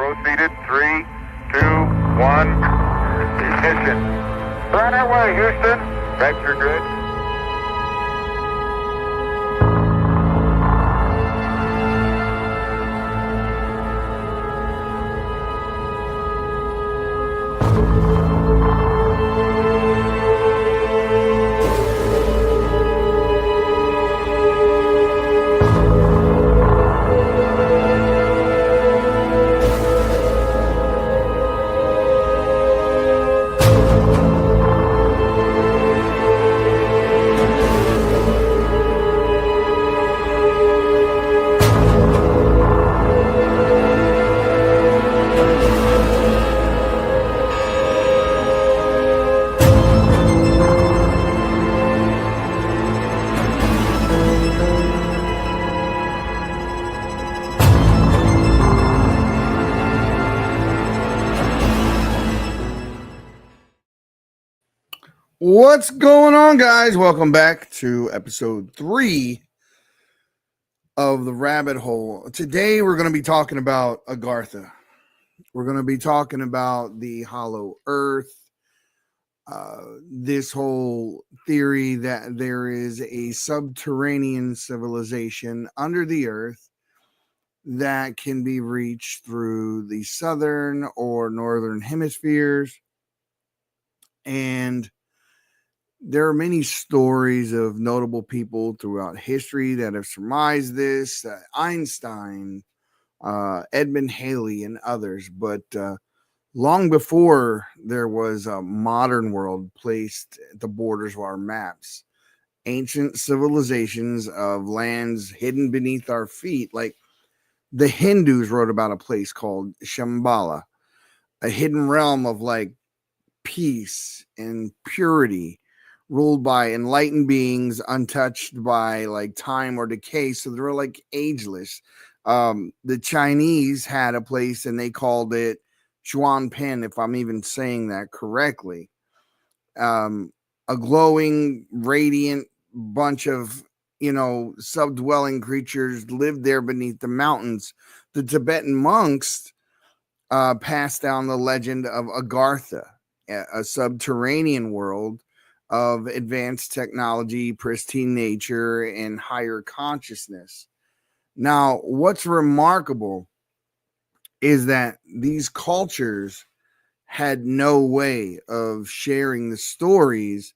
proceeded. 3, 2, 1. Ignition. We're on our way, Houston. Vector good. What's going on, guys? Welcome back to episode 3 of The Rabbit Hole. Today, we're going to be talking about Agartha. We're going to be talking about the hollow earth, this whole theory that there is a subterranean civilization under the earth that can be reached through the southern or northern hemispheres. And there are many stories of notable people throughout history that have surmised this, Einstein, Edmund Halley, and others. But long before there was a modern world placed at the borders of our maps, ancient civilizations of lands hidden beneath our feet, like the Hindus wrote about a place called Shambhala, a hidden realm of like peace and purity, ruled by enlightened beings, untouched by like time or decay. So they're like ageless. The Chinese had a place and they called it Pen, if I'm even saying that correctly. A glowing, radiant bunch of, subdwelling creatures lived there beneath the mountains. The Tibetan monks passed down the legend of Agartha, a subterranean world of advanced technology, pristine nature, and higher consciousness. Now, what's remarkable is that these cultures had no way of sharing the stories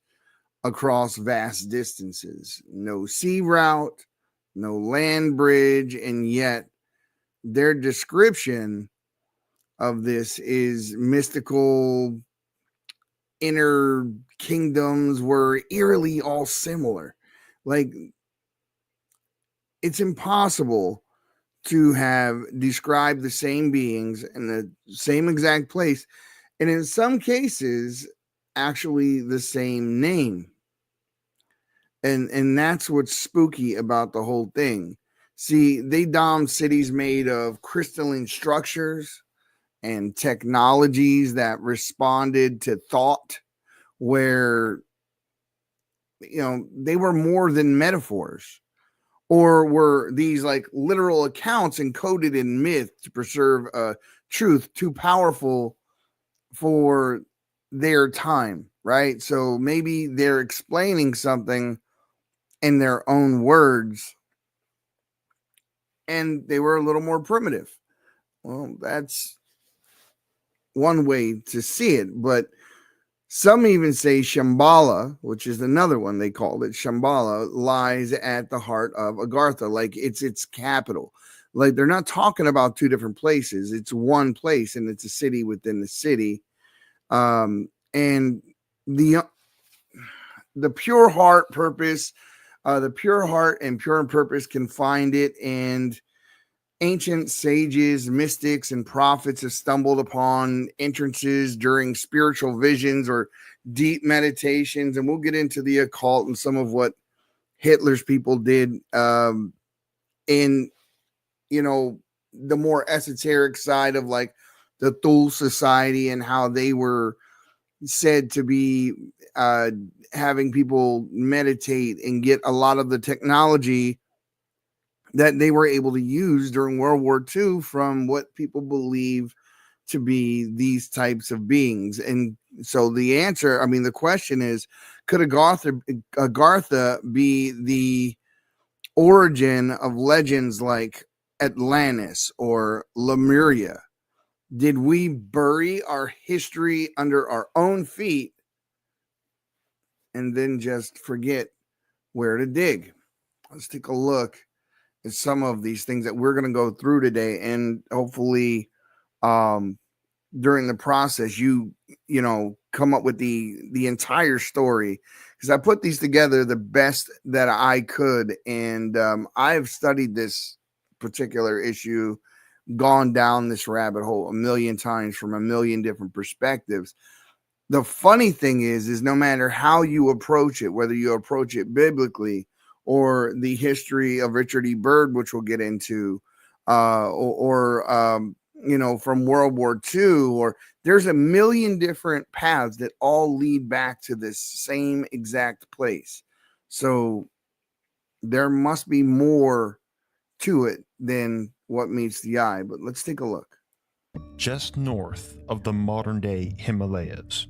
across vast distances. No sea route, no land bridge, and yet their description of this is mystical. Inner kingdoms were eerily all similar. Like, it's impossible to have described the same beings in the same exact place, and in some cases, actually the same name. And that's what's spooky about the whole thing. See, they domed cities made of crystalline structures and technologies that responded to thought, where they were more than metaphors, or were these like literal accounts encoded in myth to preserve a truth too powerful for their time, right? So maybe they're explaining something in their own words and they were a little more primitive. Well, that's one way to see it, but some even say Shambhala, which is another one they called it, Shambhala, lies at the heart of Agartha, like it's its capital. Like, they're not talking about two different places. It's one place, and it's a city within the city. And the pure heart purpose, the pure heart and pure purpose can find it, and ancient sages, mystics, and prophets have stumbled upon entrances during spiritual visions or deep meditations. And we'll get into the occult and some of what Hitler's people did in, the more esoteric side of like the Thule Society, and how they were said to be having people meditate and get a lot of the technology that they were able to use during World War II from what people believe to be these types of beings. And so the answer, I mean, the question is, could Agartha be the origin of legends like Atlantis or Lemuria? Did we bury our history under our own feet and then just forget where to dig? Let's take a look at some of these things that we're going to go through today, and hopefully during the process you come up with the entire story, because I put these together the best that I could. And I've studied this particular issue, gone down this rabbit hole a million times from a million different perspectives. The funny thing is no matter how you approach it, whether you approach it biblically or the history of Richard E. Byrd, which we'll get into, from World War II, or there's a million different paths that all lead back to this same exact place. So there must be more to it than what meets the eye. But let's take a look. Just north of the modern-day Himalayas,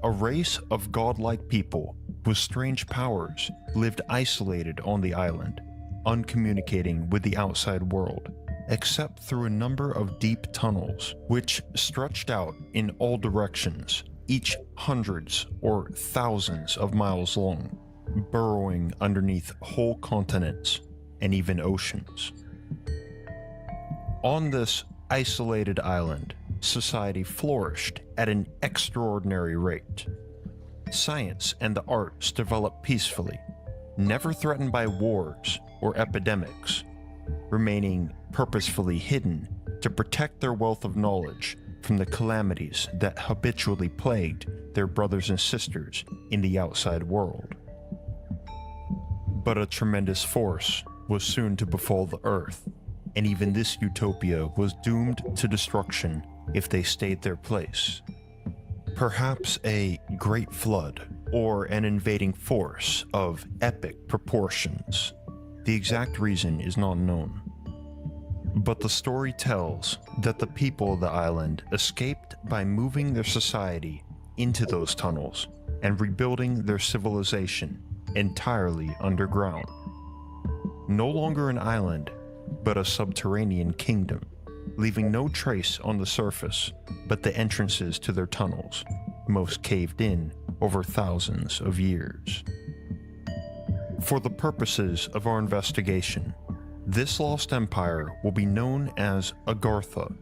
a race of godlike people with strange powers lived isolated on the island, uncommunicating with the outside world, except through a number of deep tunnels which stretched out in all directions, each hundreds or thousands of miles long, burrowing underneath whole continents and even oceans. On this isolated island, society flourished at an extraordinary rate. Science and the arts developed peacefully, never threatened by wars or epidemics, remaining purposefully hidden to protect their wealth of knowledge from the calamities that habitually plagued their brothers and sisters in the outside world. But a tremendous force was soon to befall the earth, and even this utopia was doomed to destruction if they stayed their place. Perhaps a great flood or an invading force of epic proportions. The exact reason is not known. But the story tells that the people of the island escaped by moving their society into those tunnels and rebuilding their civilization entirely underground. No longer an island, but a subterranean kingdom, leaving no trace on the surface but the entrances to their tunnels, most caved in over thousands of years. For the purposes of our investigation, this lost empire will be known as Agartha.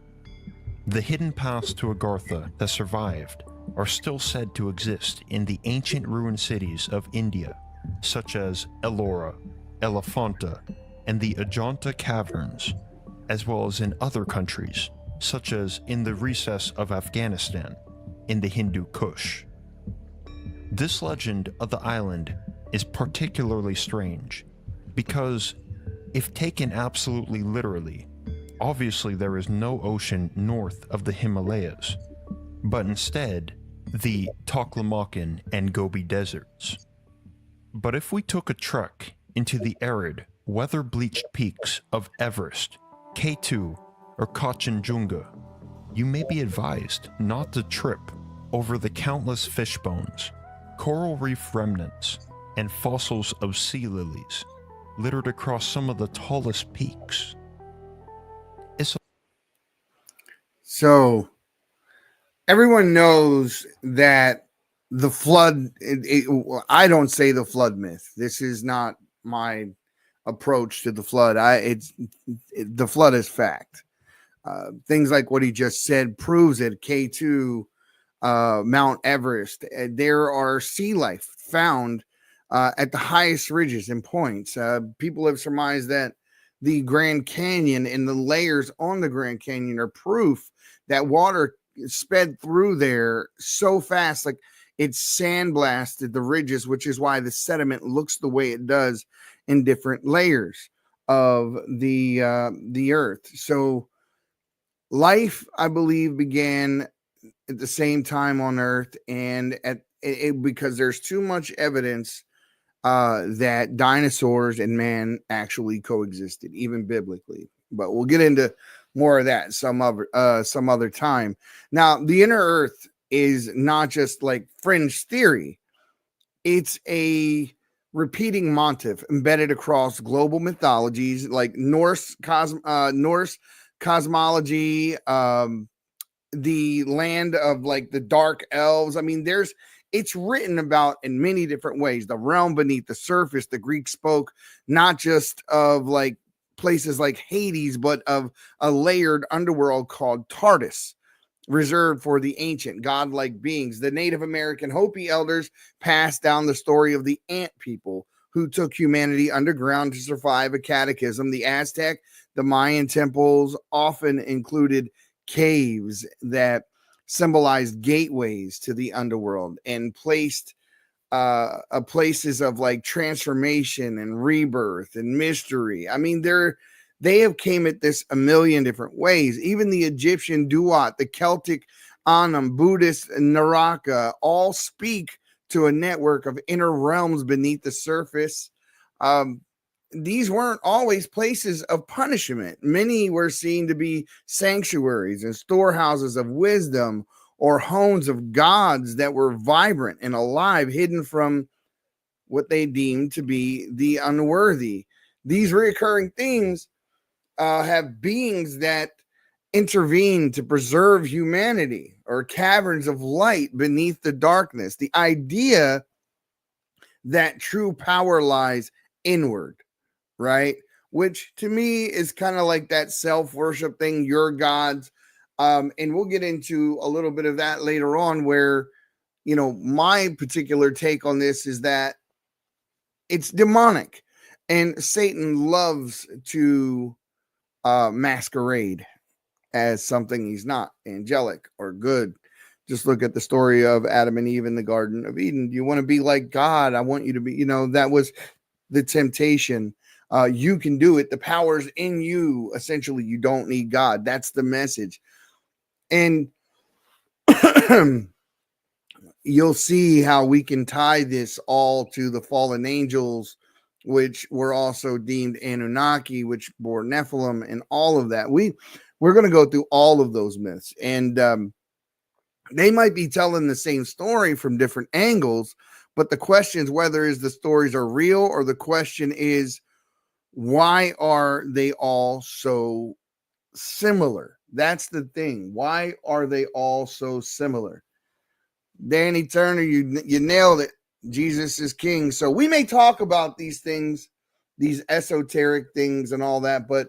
The hidden paths to Agartha that survived are still said to exist in the ancient ruined cities of India, such as Ellora, Elephanta, and the Ajanta caverns, as well as in other countries, such as in the recess of Afghanistan, in the Hindu Kush. This legend of the island is particularly strange, because if taken absolutely literally, obviously there is no ocean north of the Himalayas, but instead the Taklamakan and Gobi deserts. But if we took a trek into the arid, weather-bleached peaks of Everest, K2, or Kanchenjunga, you may be advised not to trip over the countless fish bones, coral reef remnants, and fossils of sea lilies littered across some of the tallest peaks. So everyone knows that the flood, I don't say the flood myth. This is not my approach to the flood. The flood is fact. Things like what he just said proves it. K2, Mount Everest, there are sea life found at the highest ridges and points. People have surmised that the Grand Canyon and the layers on the Grand Canyon are proof that water sped through there so fast, like it sandblasted the ridges, which is why the sediment looks the way it does in different layers of the earth. So life, I believe, began at the same time on Earth, and because there's too much evidence that dinosaurs and man actually coexisted, even biblically. But we'll get into more of that some other time. Now, the inner earth is not just like fringe theory. It's a repeating motif embedded across global mythologies like Norse cosmology, the land of like the dark elves. I mean, it's written about in many different ways. The realm beneath the surface, the Greeks spoke not just of like places like Hades, but of a layered underworld called Tartarus, reserved for the ancient godlike beings. The Native American Hopi elders passed down the story of the ant people who took humanity underground to survive a cataclysm. The Aztec, the Mayan temples often included caves that symbolized gateways to the underworld and placed places of like transformation and rebirth and mystery. I mean, they have came at this a million different ways. Even the Egyptian Duat, the Celtic Anum, Buddhist Naraka all speak to a network of inner realms beneath the surface. These weren't always places of punishment. Many were seen to be sanctuaries and storehouses of wisdom or homes of gods that were vibrant and alive, hidden from what they deemed to be the unworthy. These recurring themes have beings that intervene to preserve humanity, or caverns of light beneath the darkness. The idea that true power lies inward, right? Which to me is kind of like that self-worship thing, your gods. And we'll get into a little bit of that later on, where, you know, my particular take on this is that it's demonic, and Satan loves to masquerade as something he's not, angelic or good. Just look at the story of Adam and Eve in the Garden of Eden. Do you want to be like God? I want you to be, you know, that was the temptation. You can do it. The power's in you. Essentially, you don't need God. That's the message. And you'll see how we can tie this all to the fallen angels, which were also deemed Anunnaki, which bore Nephilim, and all of that. We're going to go through all of those myths, and they might be telling the same story from different angles, but the question is whether the stories are real, or the question is, why are they all so similar? That's the thing. Why are they all so similar? Danny Turner, you nailed it. Jesus is king. So we may talk about these things, these esoteric things and all that, but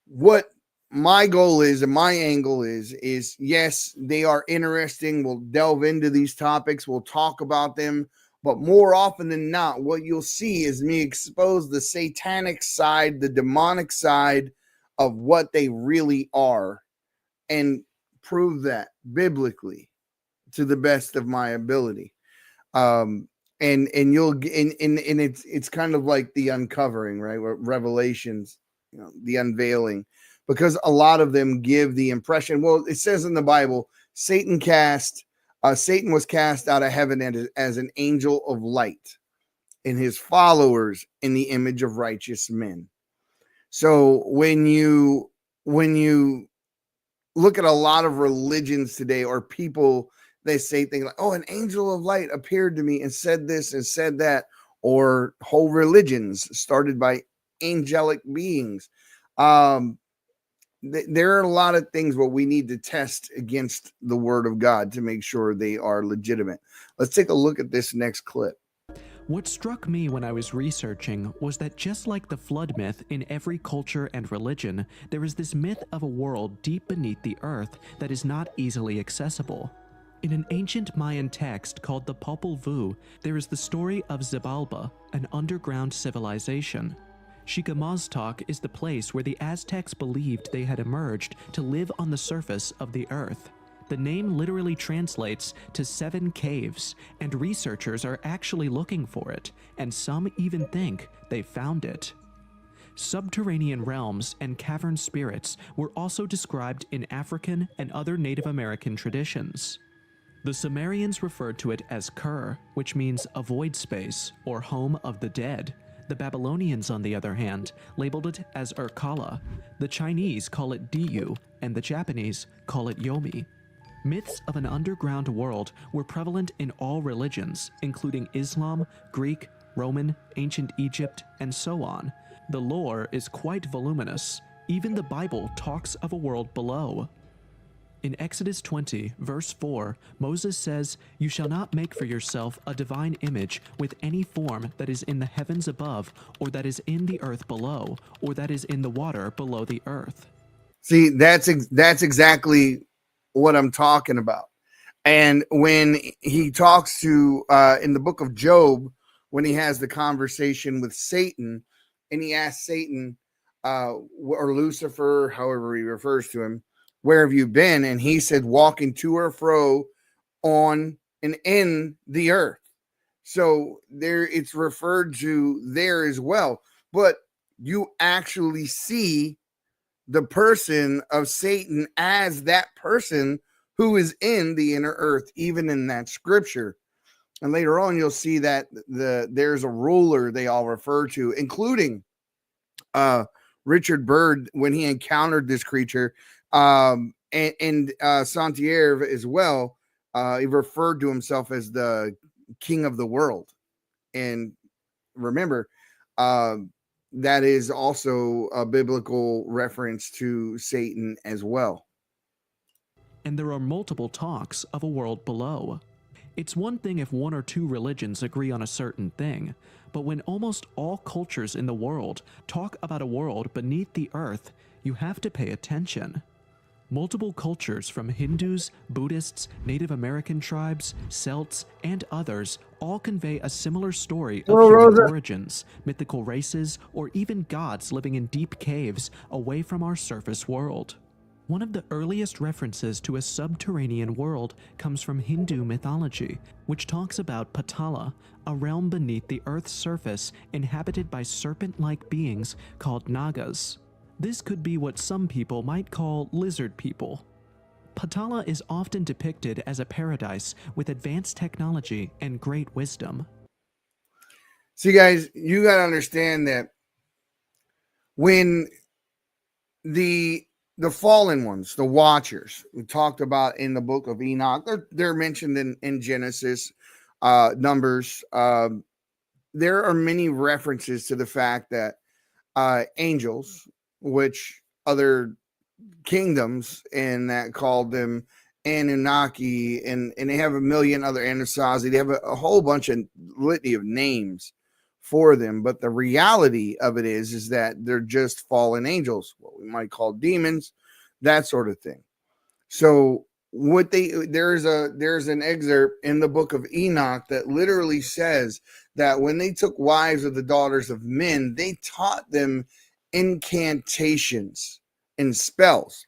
what my goal is and my angle is yes, they are interesting. We'll delve into these topics. We'll talk about them. But more often than not, what you'll see is me expose the satanic side, the demonic side of what they really are, and prove that biblically to the best of my ability. And you'll and it's kind of like the uncovering, right? Where Revelations, you know, the unveiling, because a lot of them give the impression. Well, it says in the Bible, Satan was cast out of heaven as an angel of light, and his followers in the image of righteous men. So when you look at a lot of religions today, or people, they say things like, oh, an angel of light appeared to me and said this and said that, or whole religions started by angelic beings. There are a lot of things where we need to test against the word of God to make sure they are legitimate. Let's take a look at this next clip. What struck me when I was researching was that just like the flood myth in every culture and religion, there is this myth of a world deep beneath the earth that is not easily accessible. In an ancient Mayan text called the Popol Vuh, there is the story of Xibalba, an underground civilization. Chikamaztoc is the place where the Aztecs believed they had emerged to live on the surface of the earth. The name literally translates to 7 caves, and researchers are actually looking for it, and some even think they found it. Subterranean realms and cavern spirits were also described in African and other Native American traditions. The Sumerians referred to it as Kur, which means a void space or home of the dead. The Babylonians, on the other hand, labeled it as Urkala. The Chinese call it Diyu, and the Japanese call it Yomi. Myths of an underground world were prevalent in all religions, including Islam, Greek, Roman, ancient Egypt, and so on. The lore is quite voluminous. Even the Bible talks of a world below. In Exodus 20, verse 4, Moses says, "You shall not make for yourself a divine image with any form that is in the heavens above, or that is in the earth below, or that is in the water below the earth." See, that's exactly what I'm talking about. And when he talks to, in the book of Job, when he has the conversation with Satan, and he asks Satan, or Lucifer, however he refers to him, "Where have you been?" And he said, "Walking to or fro on and in the earth." So there it's referred to there as well. But you actually see the person of Satan as that person who is in the inner earth, even in that scripture. And later on, you'll see that there's a ruler they all refer to, including Richard Byrd, when he encountered this creature, and Santier as well. He referred to himself as the king of the world. And remember, that is also a biblical reference to Satan as well. And there are multiple talks of a world below. It's one thing if one or two religions agree on a certain thing, but when almost all cultures in the world talk about a world beneath the earth, you have to pay attention. Multiple cultures from Hindus, Buddhists, Native American tribes, Celts, and others all convey a similar story of human origins, mythical races, or even gods living in deep caves away from our surface world. One of the earliest references to a subterranean world comes from Hindu mythology, which talks about Patala, a realm beneath the Earth's surface inhabited by serpent-like beings called Nagas. This could be what some people might call lizard people. Patala is often depicted as a paradise with advanced technology and great wisdom. See, guys, you got to understand that when the fallen ones, the watchers, we talked about in the book of Enoch, they're mentioned in Genesis, Numbers. There are many references to the fact that angels, which other kingdoms and that called them Anunnaki, and they have a million other Anasazi. They have a whole bunch of litany of names for them, but the reality of it is that they're just fallen angels, what we might call demons, that sort of thing. So there's an excerpt in the book of Enoch that literally says that when they took wives of the daughters of men, they taught them incantations and spells,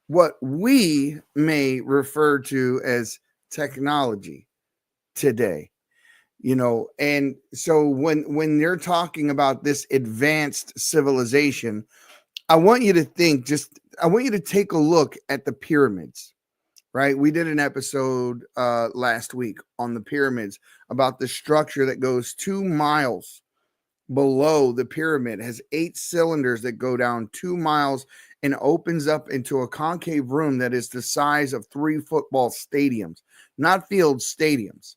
what we may refer to as technology today. And so when you're talking about this advanced civilization, I want you to take a look at the pyramids, right? We did an episode last week on the pyramids about the structure that goes 2 miles below the pyramid, has 8 cylinders that go down 2 miles and opens up into a concave room that is the size of 3 football stadiums, not field stadiums.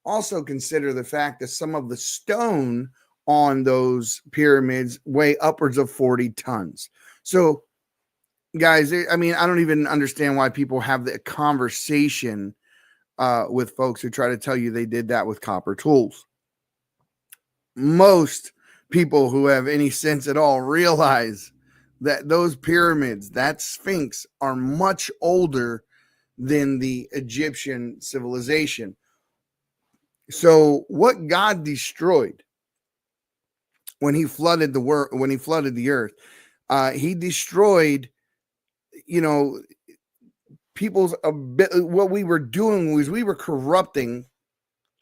Also consider the fact that some of the stone on those pyramids weigh upwards of 40 tons. So, guys, I mean, I don't even understand why people have the conversation with folks who try to tell you they did that with copper tools. Most people who have any sense at all realize that those pyramids, that Sphinx, are much older than the Egyptian civilization. So what God destroyed when he flooded the world, when he flooded the earth, he destroyed, people's what we were doing was we were corrupting.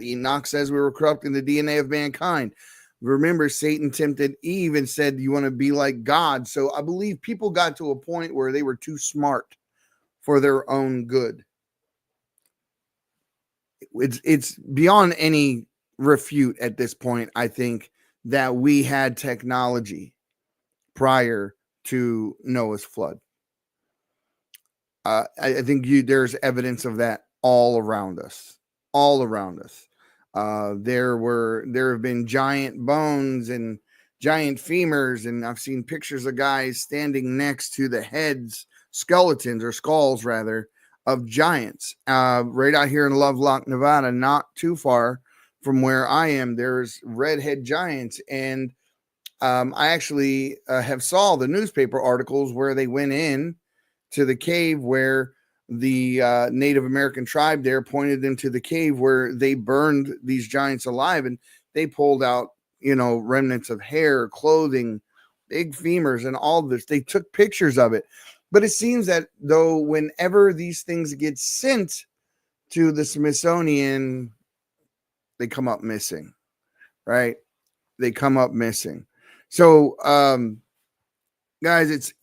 Enoch says we were corrupting the DNA of mankind. Remember, Satan tempted Eve and said, "You want to be like God." So I believe people got to a point where they were too smart for their own good. it's beyond any refute at this point, I think, that we had technology prior to Noah's flood. I think there's evidence of that all around us, all around us. There have been giant bones and giant femurs, and I've seen pictures of guys standing next to the heads, skeletons or skulls rather, of giants. Right out here in Lovelock, Nevada, not too far from where I am, there's redhead giants, and I actually have saw the newspaper articles where they went in to the cave where the Native American tribe there pointed them to the cave where they burned these giants alive, and they pulled out, remnants of hair, clothing, big femurs, and all this. They took pictures of it. But it seems that though, whenever these things get sent to the Smithsonian, they come up missing, right? They come up missing. So, guys, it's,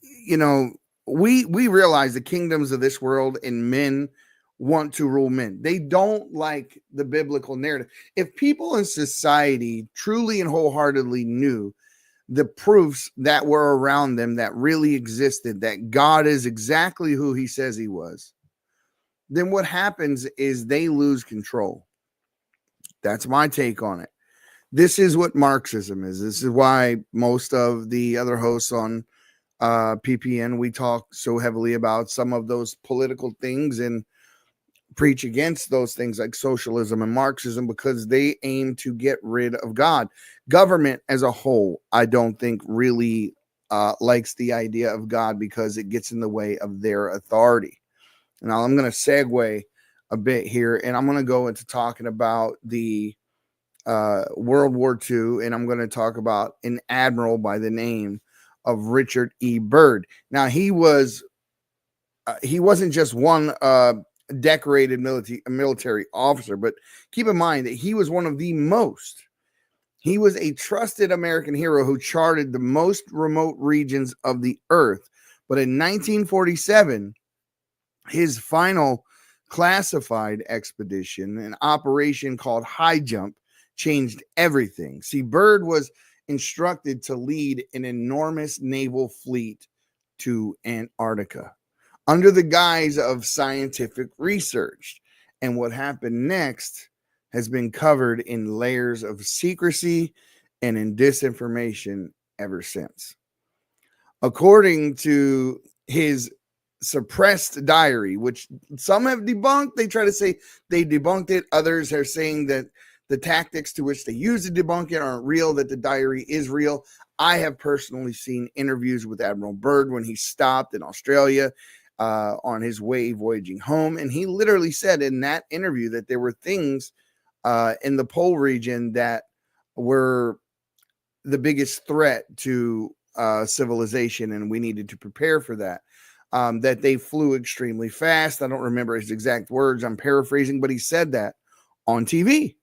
we realize the kingdoms of this world and men want to rule men. They don't like the biblical narrative. If people in society truly and wholeheartedly knew the proofs that were around them that really existed, that God is exactly who he says he was, then what happens is they lose control. That's my take on it. This is what Marxism is. This is why most of the other hosts on PPN, we talk so heavily about some of those political things and preach against those things like socialism and Marxism, because they aim to get rid of God. Government as a whole, I don't think really likes the idea of God because it gets in the way of their authority. Now I'm going to segue a bit here, and I'm going to go into talking about the World War II, and I'm going to talk about an admiral by the name of Richard E. Byrd. Now he wasn't just one decorated military officer, but keep in mind that he was one of the most. He was a trusted American hero who charted the most remote regions of the earth. But in 1947, his final classified expedition, an operation called High Jump, changed everything. See, Byrd was instructed to lead an enormous naval fleet to Antarctica under the guise of scientific research. And what happened next has been covered in layers of secrecy and in disinformation ever since. According to his suppressed diary, which some have debunked, they try to say they debunked it. Others are saying that the tactics to which they use to debunk it aren't real, that the diary is real. I have personally seen interviews with Admiral Byrd when he stopped in Australia on his way voyaging home. And he literally said in that interview that there were things in the pole region that were the biggest threat to civilization, and we needed to prepare for that. That they flew extremely fast. I don't remember his exact words. I'm paraphrasing, but he said that on TV.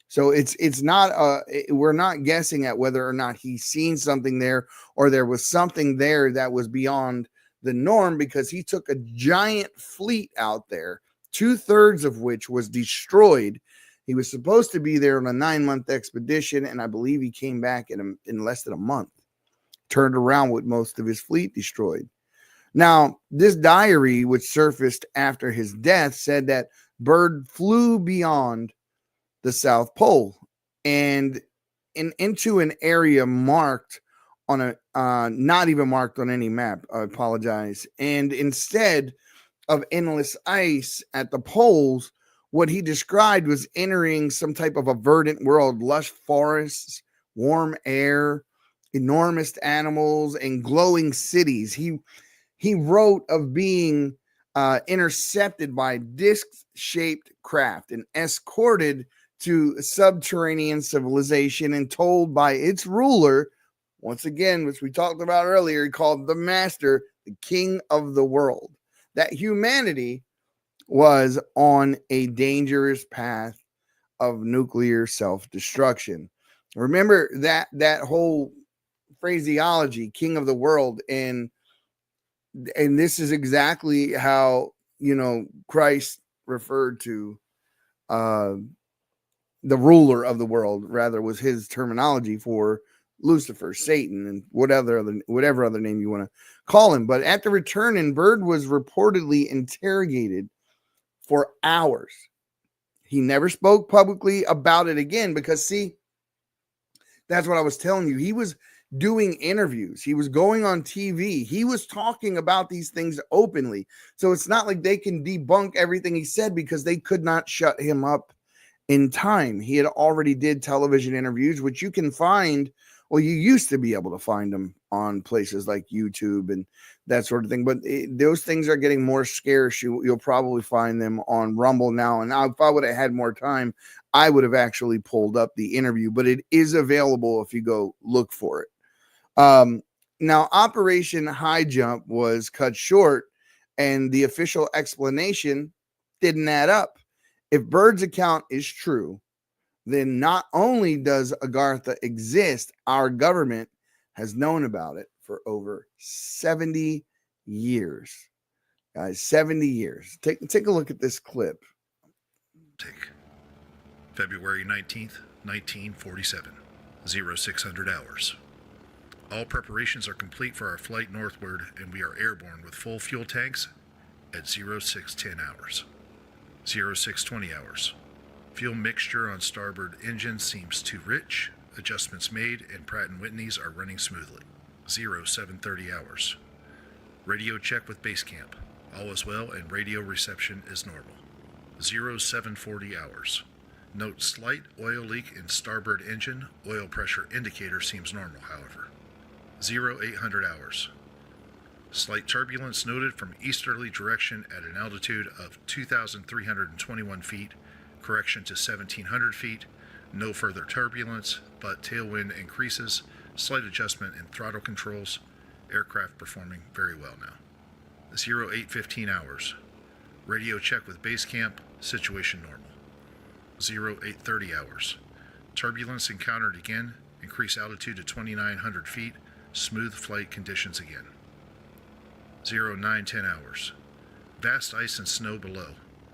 So it's not we're not guessing at whether or not he's seen something there or there was something there that was beyond the norm, because he took a giant fleet out there, 2/3 of which was destroyed. He was supposed to be there on a 9-month expedition, and I believe he came back in less than a month, turned around with most of his fleet destroyed. Now, this diary, which surfaced after his death, said that Byrd flew beyond the South Pole and into an area marked on a not even marked on any map. I apologize. And instead of endless ice at the poles, what he described was entering some type of a verdant world, lush forests, warm air, enormous animals, and glowing cities. He wrote of being intercepted by disc-shaped craft and escorted to subterranean civilization and told by its ruler, once again, which we talked about earlier, he called the master, the king of the world, that humanity was on a dangerous path of nuclear self-destruction. Remember that whole phraseology, king of the world, and this is exactly how Christ referred to the ruler of the world, rather, was his terminology for Lucifer, Satan, and whatever other name you want to call him. But at the return, Byrd was reportedly interrogated for hours. He never spoke publicly about it again because, see, that's what I was telling you. He was doing interviews. He was going on TV. He was talking about these things openly. So it's not like they can debunk everything he said because they could not shut him up in time. He had already did television interviews, which you can find. Well, you used to be able to find them on places like YouTube and that sort of thing, but those things are getting more scarce. You'll probably find them on Rumble now. And if I would have had more time, I would have actually pulled up the interview, but it is available if you go look for it. Now, Operation High Jump was cut short, and the official explanation didn't add up. If Byrd's account is true, then not only does Agartha exist, our government has known about it for over 70 years. Guys, 70 years. Take a look at this clip. February 19th, 1947, 0600 hours. All preparations are complete for our flight northward, and we are airborne with full fuel tanks at 0610 hours. 0620 hours. Fuel mixture on starboard engine seems too rich. Adjustments made, and Pratt & Whitney's are running smoothly. 0730 hours. Radio check with base camp. All is well, and radio reception is normal. 0740 hours. Note slight oil leak in starboard engine. Oil pressure indicator seems normal, however. 0800 hours. Slight turbulence noted from easterly direction at an altitude of 2,321 feet. Correction to 1,700 feet. No further turbulence, but tailwind increases. Slight adjustment in throttle controls. Aircraft performing very well now. 0815 hours. Radio check with base camp. Situation normal. 0830 hours. Turbulence encountered again. Increase altitude to 2,900 feet. Smooth flight conditions again. 0910 hours. Vast ice and snow below.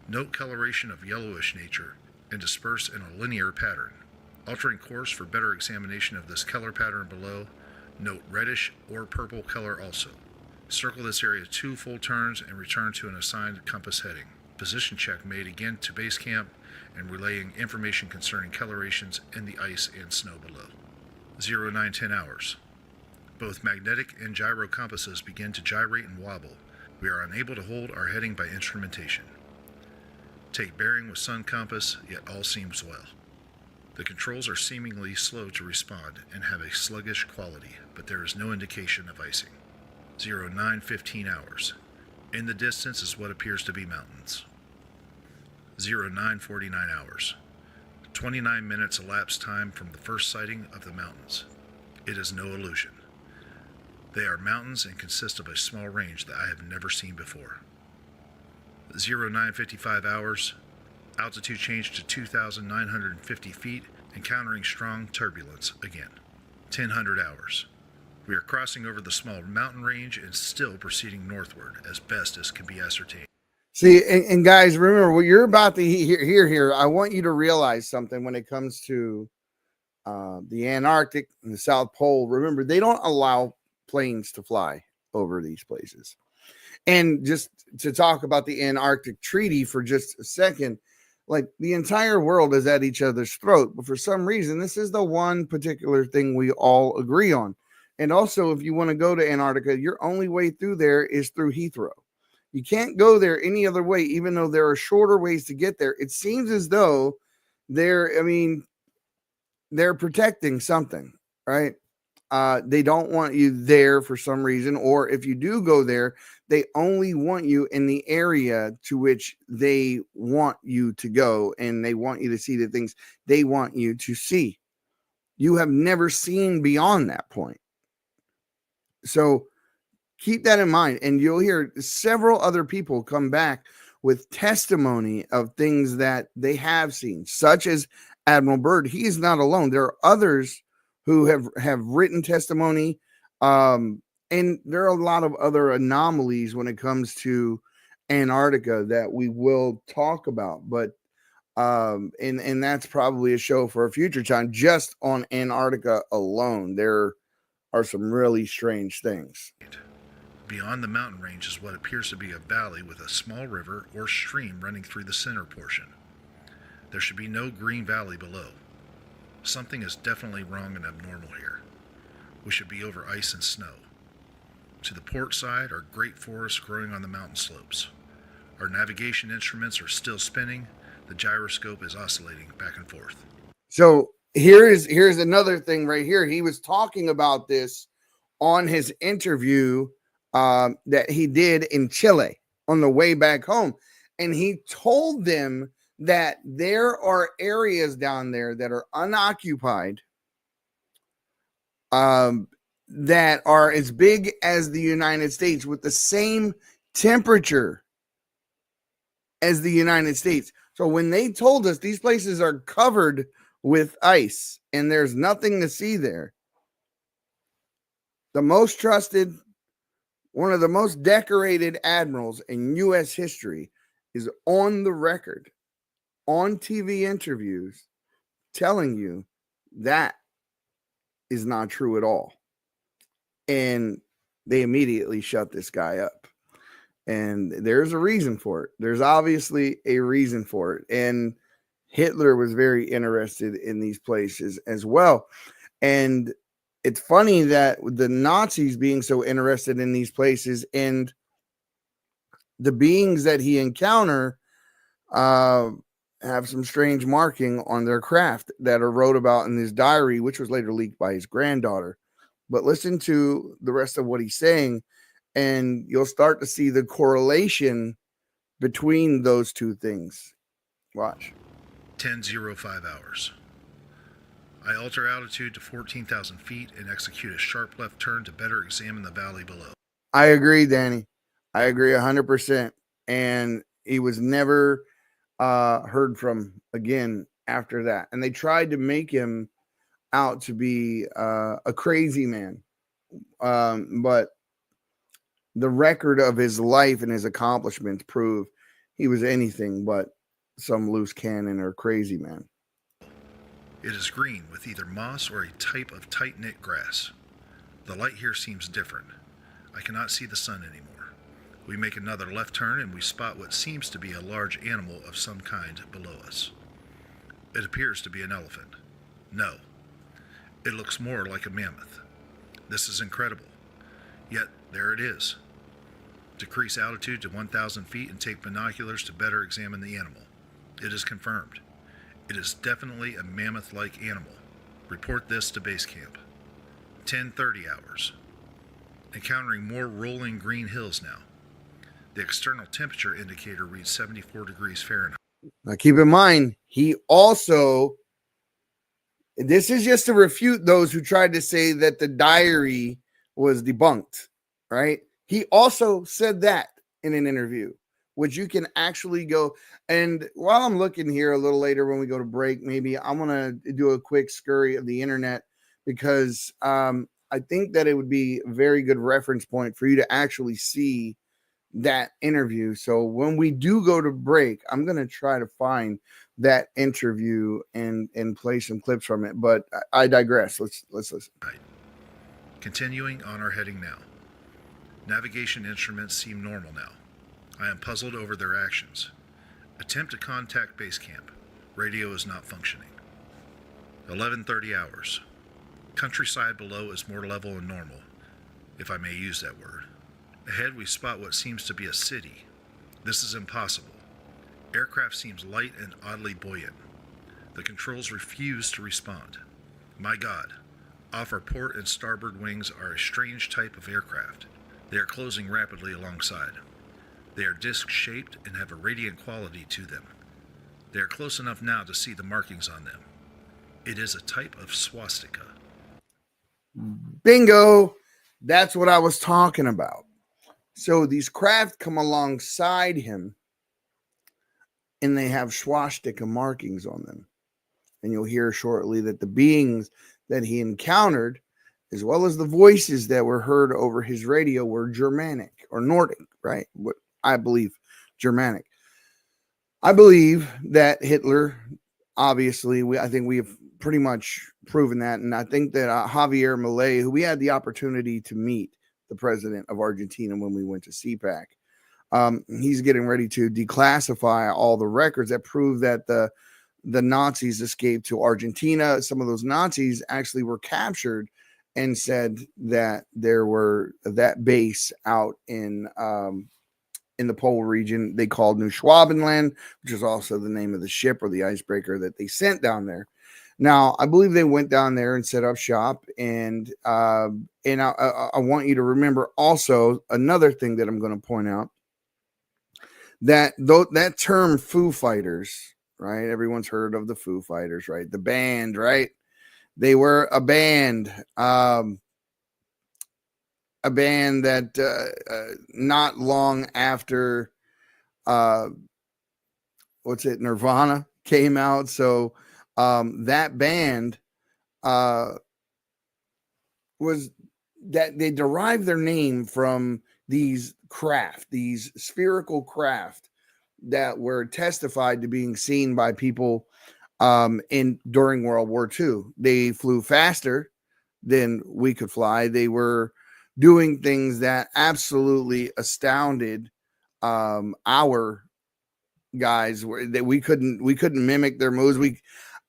Note coloration of yellowish nature and disperse in a linear pattern. Altering course for better examination of this color pattern below. Note reddish or purple color also. Circle this area 2 full turns and return to an assigned compass heading. Position check made again to base camp and relaying information concerning colorations in the ice and snow below. 0910 hours. Both magnetic and gyro compasses begin to gyrate and wobble. We are unable to hold our heading by instrumentation. Take bearing with sun compass, yet all seems well. The controls are seemingly slow to respond and have a sluggish quality, but there is no indication of icing. 0915 hours. In the distance is what appears to be mountains. 0949 hours. 29 minutes elapsed time from the first sighting of the mountains. It is no illusion. They are mountains and consist of a small range that I have never seen before. 0955 hours. Altitude changed to 2,950 feet, encountering strong turbulence again. 1000 hours. We are crossing over the small mountain range and still proceeding northward as best as can be ascertained. See, and guys, remember what you're about to hear here. I want you to realize something when it comes to the Antarctic and the South Pole. Remember, they don't allow planes to fly over these places. And just to talk about the Antarctic Treaty for just a second, like the entire world is at each other's throat. But for some reason, this is the one particular thing we all agree on. And also, if you want to go to Antarctica, your only way through there is through Heathrow. You can't go there any other way, even though there are shorter ways to get there. It seems as though they're protecting something, right? They don't want you there for some reason, or if you do go there, they only want you in the area to which they want you to go, and they want you to see the things they want you to see. You have never seen beyond that point. So keep that in mind, and you'll hear several other people come back with testimony of things that they have seen, such as Admiral Byrd. He is not alone. There are others who have written testimony, and there are a lot of other anomalies when it comes to Antarctica that we will talk about. But And that's probably a show for a future time. Just on Antarctica alone, there are some really strange things. Beyond the mountain range is what appears to be a valley with a small river or stream running through the center portion. There should be no green valley below. Something is definitely wrong and abnormal here. We should be over ice and snow. To the port side are great forests growing on the mountain slopes. Our navigation instruments are still spinning. The gyroscope is oscillating back and forth. So here's another thing right here. He was talking about this on his interview that he did in Chile on the way back home. And he told them that there are areas down there that are unoccupied that are as big as the United States with the same temperature as the United States. So when they told us these places are covered with ice and there's nothing to see there, the most trusted, one of the most decorated admirals in U.S. history is on the record, on TV interviews, telling you that is not true at all. And they immediately shut this guy up. And there's a reason for it. There's obviously a reason for it. And Hitler was very interested in these places as well. And it's funny that the Nazis being so interested in these places and the beings that he encounter have some strange marking on their craft that are wrote about in his diary, which was later leaked by his granddaughter. But listen to the rest of what he's saying, and you'll start to see the correlation between those two things. Watch. 10:05 hours. I alter altitude to 14,000 feet and execute a sharp left turn to better examine the valley below. I agree, Danny. I agree 100%. And he was never heard from again after that. And they tried to make him out to be a crazy man. But the record of his life and his accomplishments prove he was anything but some loose cannon or crazy man. It is green with either moss or a type of tight-knit grass. The light here seems different. I cannot see the sun anymore. We make another left turn and we spot what seems to be a large animal of some kind below us. It appears to be an elephant. No. It looks more like a mammoth. This is incredible. Yet, there it is. Decrease altitude to 1,000 feet and take binoculars to better examine the animal. It is confirmed. It is definitely a mammoth-like animal. Report this to base camp. 10:30 hours. Encountering more rolling green hills now. The external temperature indicator reads 74 degrees Fahrenheit. Now keep in mind, he also, this is just to refute those who tried to say that the diary was debunked, right? He also said that in an interview, which you can actually go. And while I'm looking here a little later when we go to break, maybe I'm going to do a quick scurry of the internet because I think that it would be a very good reference point for you to actually see that interview. So when we do go to break, I'm going to try to find that interview and play some clips from it. But I digress. Let's listen. Right. Continuing on our heading now. Navigation instruments seem normal now. I am puzzled over their actions. Attempt to contact base camp. Radio is not functioning. 11:30 hours. Countryside below is more level and normal, if I may use that word. Ahead we spot what seems to be a city. This is impossible. Aircraft seems light and oddly buoyant. The controls refuse to respond. My God, off our port and starboard wings are a strange type of aircraft. They are closing rapidly alongside. They are disc-shaped and have a radiant quality to them. They are close enough now to see the markings on them. It is a type of swastika. Bingo! That's what I was talking about. So these craft come alongside him and they have swastika markings on them. And you'll hear shortly that the beings that he encountered, as well as the voices that were heard over his radio, were Germanic or Nordic, right? What I believe Germanic. I believe that Hitler, obviously, I think we have pretty much proven that. And I think that Javier Milei, who we had the opportunity to meet, the president of Argentina, when we went to CPAC, he's getting ready to declassify all the records that prove that the Nazis escaped to Argentina. Some of those Nazis actually were captured and said that there were that base out in the Pole region they called Neuschwabenland, which is also the name of the ship or the icebreaker that they sent down there. Now, I believe they went down there and set up shop, and I want you to remember also another thing that I'm going to point out, that that term Foo Fighters, right? Everyone's heard of the Foo Fighters, right? The band, right? They were a band that not long after Nirvana came out. So that band was that they derived their name from these spherical craft that were testified to being seen by people during World War II. They flew faster than we could fly. They were doing things that absolutely astounded our guys, that we couldn't mimic their moves.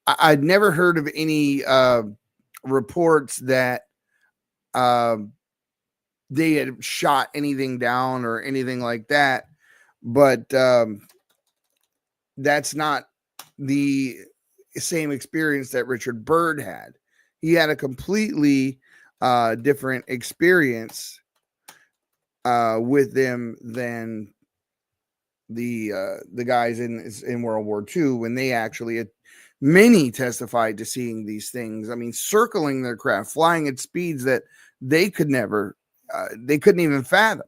I'd never heard of any reports that they had shot anything down or anything like that, but that's not the same experience that Richard Byrd had. He had a completely different experience with them than the guys in World War II, when they actually many testified to seeing these things. I mean, circling their craft, flying at speeds that they couldn't even fathom,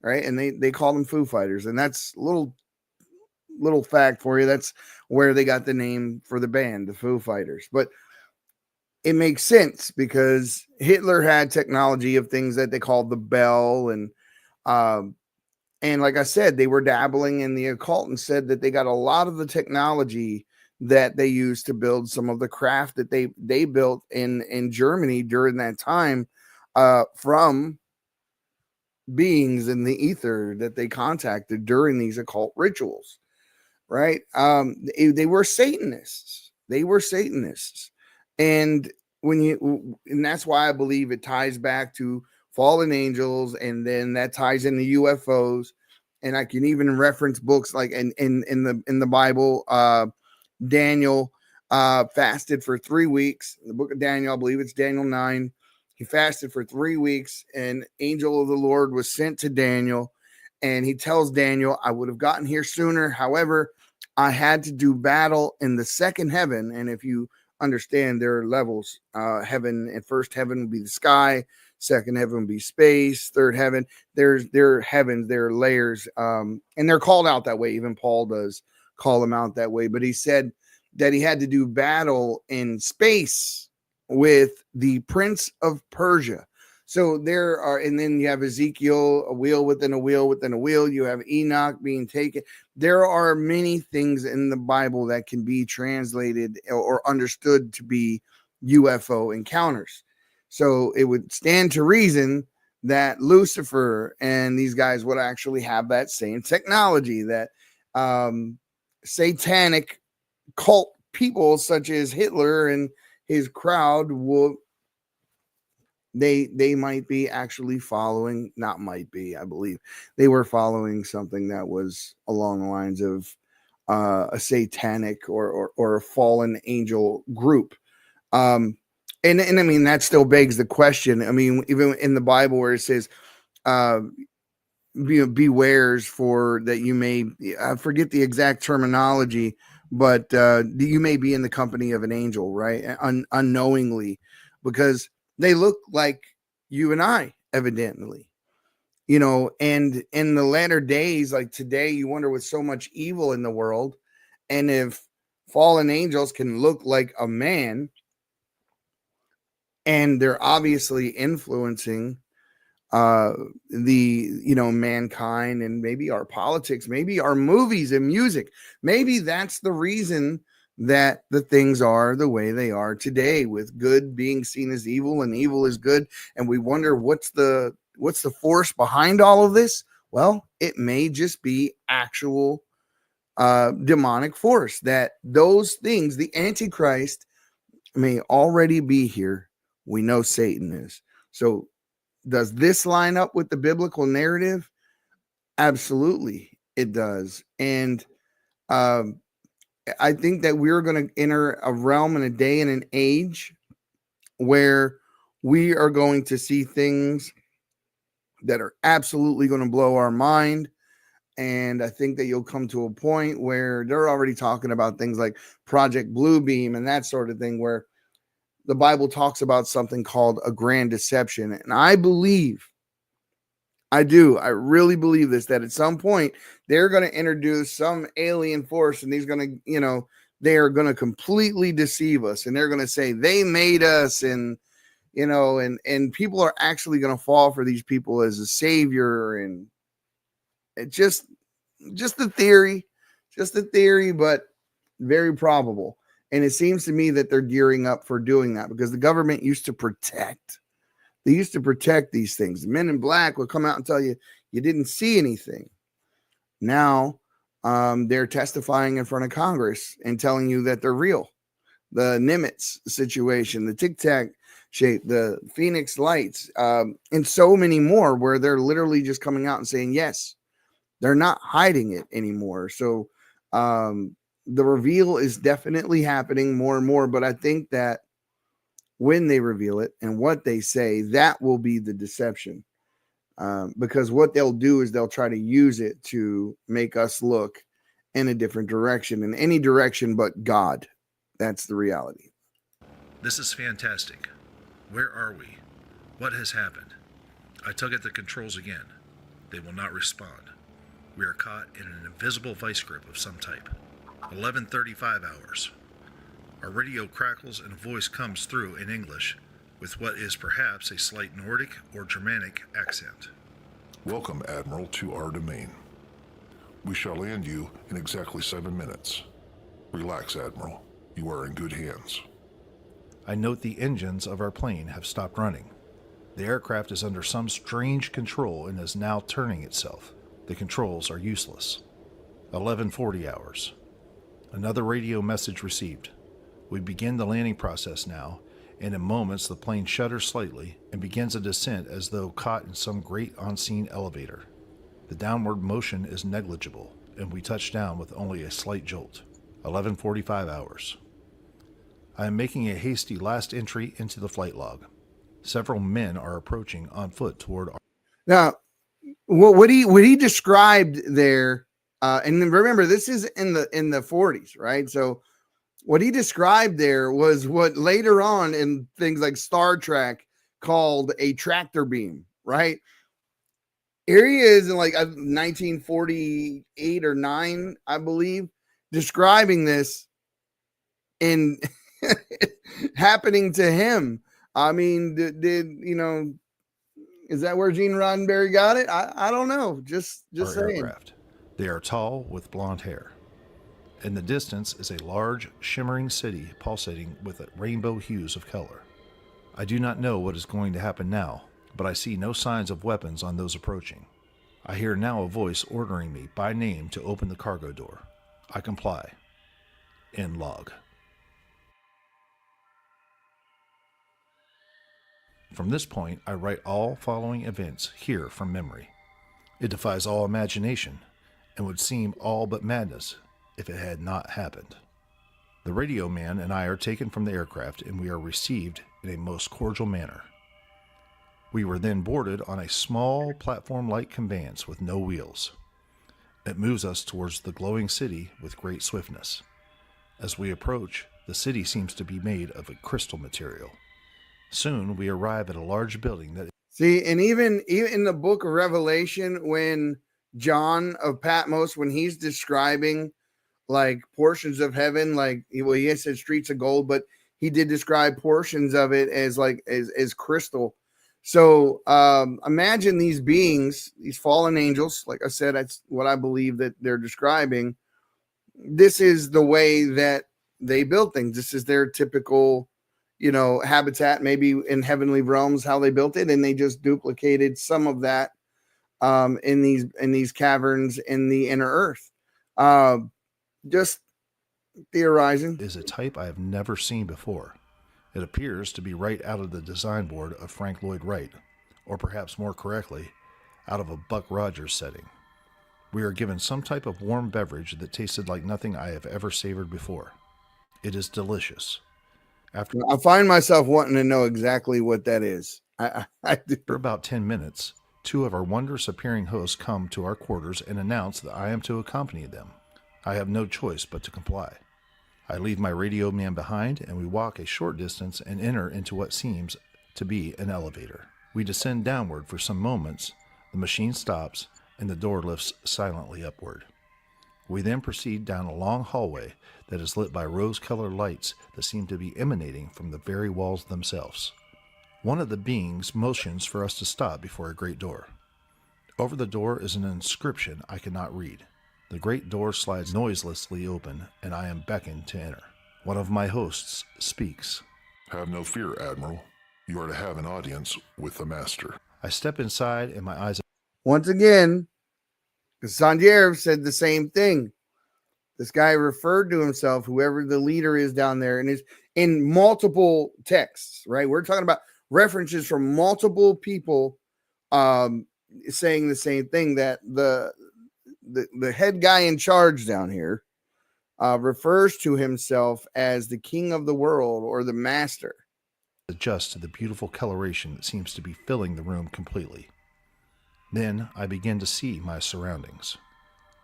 right? And they called them Foo Fighters, and that's a little fact for you. That's where they got the name for the band, the Foo Fighters. But it makes sense because Hitler had technology of things that they called the bell, and like I said, they were dabbling in the occult, and said that they got a lot of the technology that they used to build some of the craft that they built in Germany during that time from beings in the ether that they contacted during these occult rituals, right? They were Satanists. And and that's why I believe it ties back to fallen angels, and then that ties into UFOs. And I can even reference books like in the Bible, Daniel fasted for 3 weeks. In the book of Daniel, I believe it's Daniel 9. He fasted for 3 weeks, and angel of the Lord was sent to Daniel, and he tells Daniel, I would have gotten here sooner. However, I had to do battle in the second heaven. And if you understand, there are levels. Heaven, and first heaven would be the sky, second heaven would be space, third heaven. There are heavens, there are layers, and they're called out that way. Even Paul does call them out that way. But he said that he had to do battle in space with the Prince of Persia. So there are, and then you have Ezekiel, a wheel within a wheel within a wheel. You have Enoch being taken. There are many things in the Bible that can be translated or understood to be UFO encounters. So it would stand to reason that Lucifer and these guys would actually have that same technology, that satanic cult people such as Hitler and his crowd will. They might be actually following, not might be, I believe they were following something that was along the lines of a satanic or a fallen angel group. And I mean, that still begs the question. I mean, even in the Bible where it says, bewares for that you may, I forget the exact terminology, but you may be in the company of an angel, right? Unknowingly, because they look like you and I, evidently, and in the latter days, like today, you wonder with so much evil in the world, and if fallen angels can look like a man, and they're obviously influencing mankind, and maybe our politics, maybe our movies and music. Maybe that's the reason that the things are the way they are today, with good being seen as evil and evil is good. And we wonder what's the force behind all of this. Well, it may just be actual demonic force, that those things, the Antichrist, may already be here. We know Satan is. So does this line up with the biblical narrative? Absolutely, it does. And I think that we're going to enter a realm and a day and an age where we are going to see things that are absolutely going to blow our mind. And I think that you'll come to a point where they're already talking about things like Project Bluebeam and that sort of thing, where the Bible talks about something called a grand deception. And I really believe this, that at some point they're going to introduce some alien force, and they are going to completely deceive us, and they're going to say they made us, and people are actually going to fall for these people as a savior. And it just a theory, but very probable. And it seems to me that they're gearing up for doing that, because the government used to protect these things. The men in black would come out and tell you didn't see anything. Now they're testifying in front of Congress and telling you that they're real. The Nimitz situation, the Tic Tac shape, the Phoenix lights, and so many more, where they're literally just coming out and saying, yes, they're not hiding it anymore. So the reveal is definitely happening more and more. But I think that when they reveal it and what they say, that will be the deception. Because what they'll do is they'll try to use it to make us look in a different direction, in any direction but God. That's the reality. This is fantastic. Where are we? What has happened? I tug at the controls again. They will not respond. We are caught in an invisible vice grip of some type. 11:35 hours. Our radio crackles and a voice comes through in English with what is perhaps a slight Nordic or Germanic accent. Welcome, Admiral, to our domain. We shall land you in exactly 7 minutes. Relax, Admiral. You are in good hands. I note the engines of our plane have stopped running. The aircraft is under some strange control and is now turning itself. The controls are useless. 11:40 hours. Another radio message received. We begin the landing process now, and in moments the plane shudders slightly and begins a descent as though caught in some great unseen elevator. The downward motion is negligible, and we touch down with only a slight jolt. 11:45 hours. I am making a hasty last entry into the flight log. Several men are approaching on foot toward our... Now, what he described there, and remember, this is in the 40s, right? So what he described there was what later on in things like Star Trek called a tractor beam, right? Here he is in like 1948 or 9, I believe, describing this in happening to him. I mean, did is that where Gene Roddenberry got it? I don't know. Just saying. Aircraft. They are tall with blonde hair. In the distance is a large, shimmering city pulsating with rainbow hues of color. I do not know what is going to happen now, but I see no signs of weapons on those approaching. I hear now a voice ordering me by name to open the cargo door. I comply. End log. From this point, I write all following events here from memory. It defies all imagination and would seem all but madness if it had not happened. The radio man and I are taken from the aircraft, and we are received in a most cordial manner. We were then boarded on a small platform-like conveyance with no wheels. It moves us towards the glowing city with great swiftness. As we approach, the city seems to be made of a crystal material. Soon we arrive at a large building that... See, and even in the book of Revelation, when John of Patmos, when he's describing like portions of heaven, like, well, he said streets of gold, but he did describe portions of it as like as crystal. So imagine these beings, these fallen angels. Like I said, that's what I believe that they're describing. This is the way that they build things. This is their typical, habitat, maybe in heavenly realms, how they built it, and they just duplicated some of that in these caverns in the inner earth. Just theorizing. Is a type I have never seen before. It appears to be right out of the design board of Frank Lloyd Wright, or perhaps more correctly, out of a Buck Rogers setting. We are given some type of warm beverage that tasted like nothing I have ever savored before. It is delicious. After I find myself wanting to know exactly what that is. After about 10 minutes, two of our wondrous appearing hosts come to our quarters and announce that I am to accompany them. I have no choice but to comply. I leave my radio man behind, and we walk a short distance and enter into what seems to be an elevator. We descend downward for some moments, the machine stops, and the door lifts silently upward. We then proceed down a long hallway that is lit by rose-colored lights that seem to be emanating from the very walls themselves. One of the beings motions for us to stop before a great door. Over the door is an inscription I cannot read. The great door slides noiselessly open, and I am beckoned to enter. One of my hosts speaks. Have no fear, Admiral. You are to have an audience with the Master. I step inside, and my eyes... Once again, Sandiev said the same thing. This guy referred to himself, whoever the leader is down there, and is in multiple texts, right? We're talking about references from multiple people saying the same thing, that the head guy in charge down here refers to himself as the king of the world or the master. Adjust to the beautiful coloration that seems to be filling the room completely. Then I begin to see my surroundings.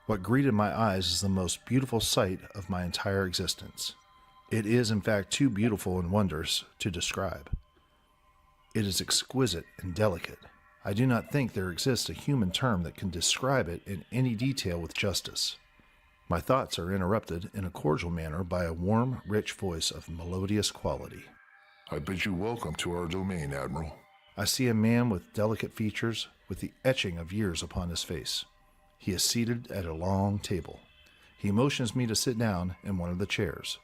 What greeted my eyes is the most beautiful sight of my entire existence. It is, in fact, too beautiful and wondrous to describe. It is exquisite and delicate. I do not think there exists a human term that can describe it in any detail with justice. My thoughts are interrupted in a cordial manner by a warm, rich voice of melodious quality. I bid you welcome to our domain, Admiral. I see a man with delicate features, with the etching of years upon his face. He is seated at a long table. He motions me to sit down in one of the chairs.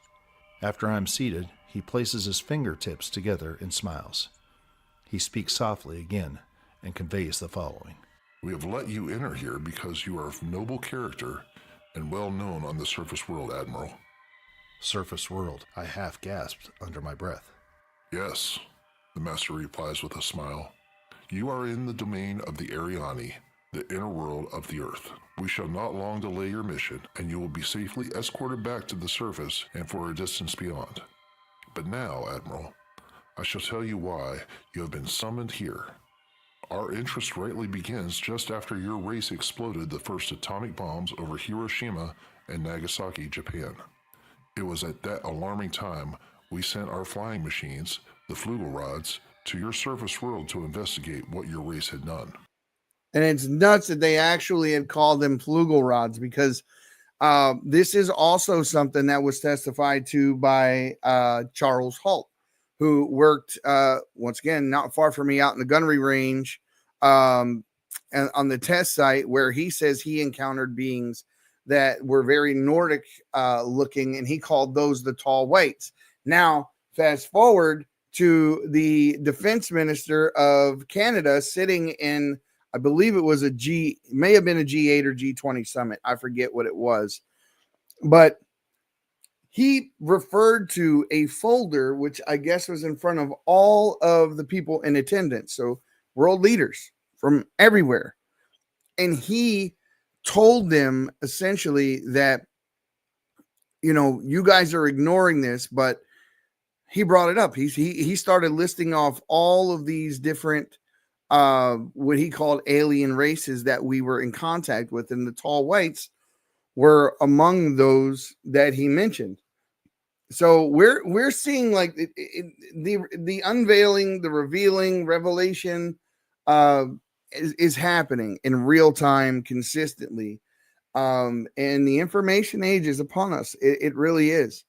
After I am seated, he places his fingertips together and smiles. He speaks softly again and conveys the following. We have let you enter here because you are of noble character and well known on the surface world, Admiral. Surface world, I half gasped under my breath. Yes, the Master replies with a smile. You are in the domain of the Ariani, the inner world of the Earth. We shall not long delay your mission, and you will be safely escorted back to the surface and for a distance beyond. But now, Admiral, I shall tell you why you have been summoned here. Our interest rightly begins just after your race exploded the first atomic bombs over Hiroshima and Nagasaki, Japan. It was at that alarming time we sent our flying machines, the Flugel rods, to your surface world to investigate what your race had done. And it's nuts that they actually had called them Flugel rods, because this is also something that was testified to by Charles Halt, who worked, once again, not far from me out in the gunnery range and on the test site, where he says he encountered beings that were very Nordic looking, and he called those the tall whites. Now, fast forward to the defense minister of Canada sitting in, I believe it was may have been a G8 or G20 summit. I forget what it was. But he referred to a folder, which I guess was in front of all of the people in attendance. So world leaders from everywhere. And he told them essentially that, you guys are ignoring this, but he brought it up. He started listing off all of these different, what he called alien races that we were in contact with. And the tall whites were among those that he mentioned. So we're seeing like the unveiling, the revealing, revelation is happening in real time consistently. And the information age is upon us. It really is.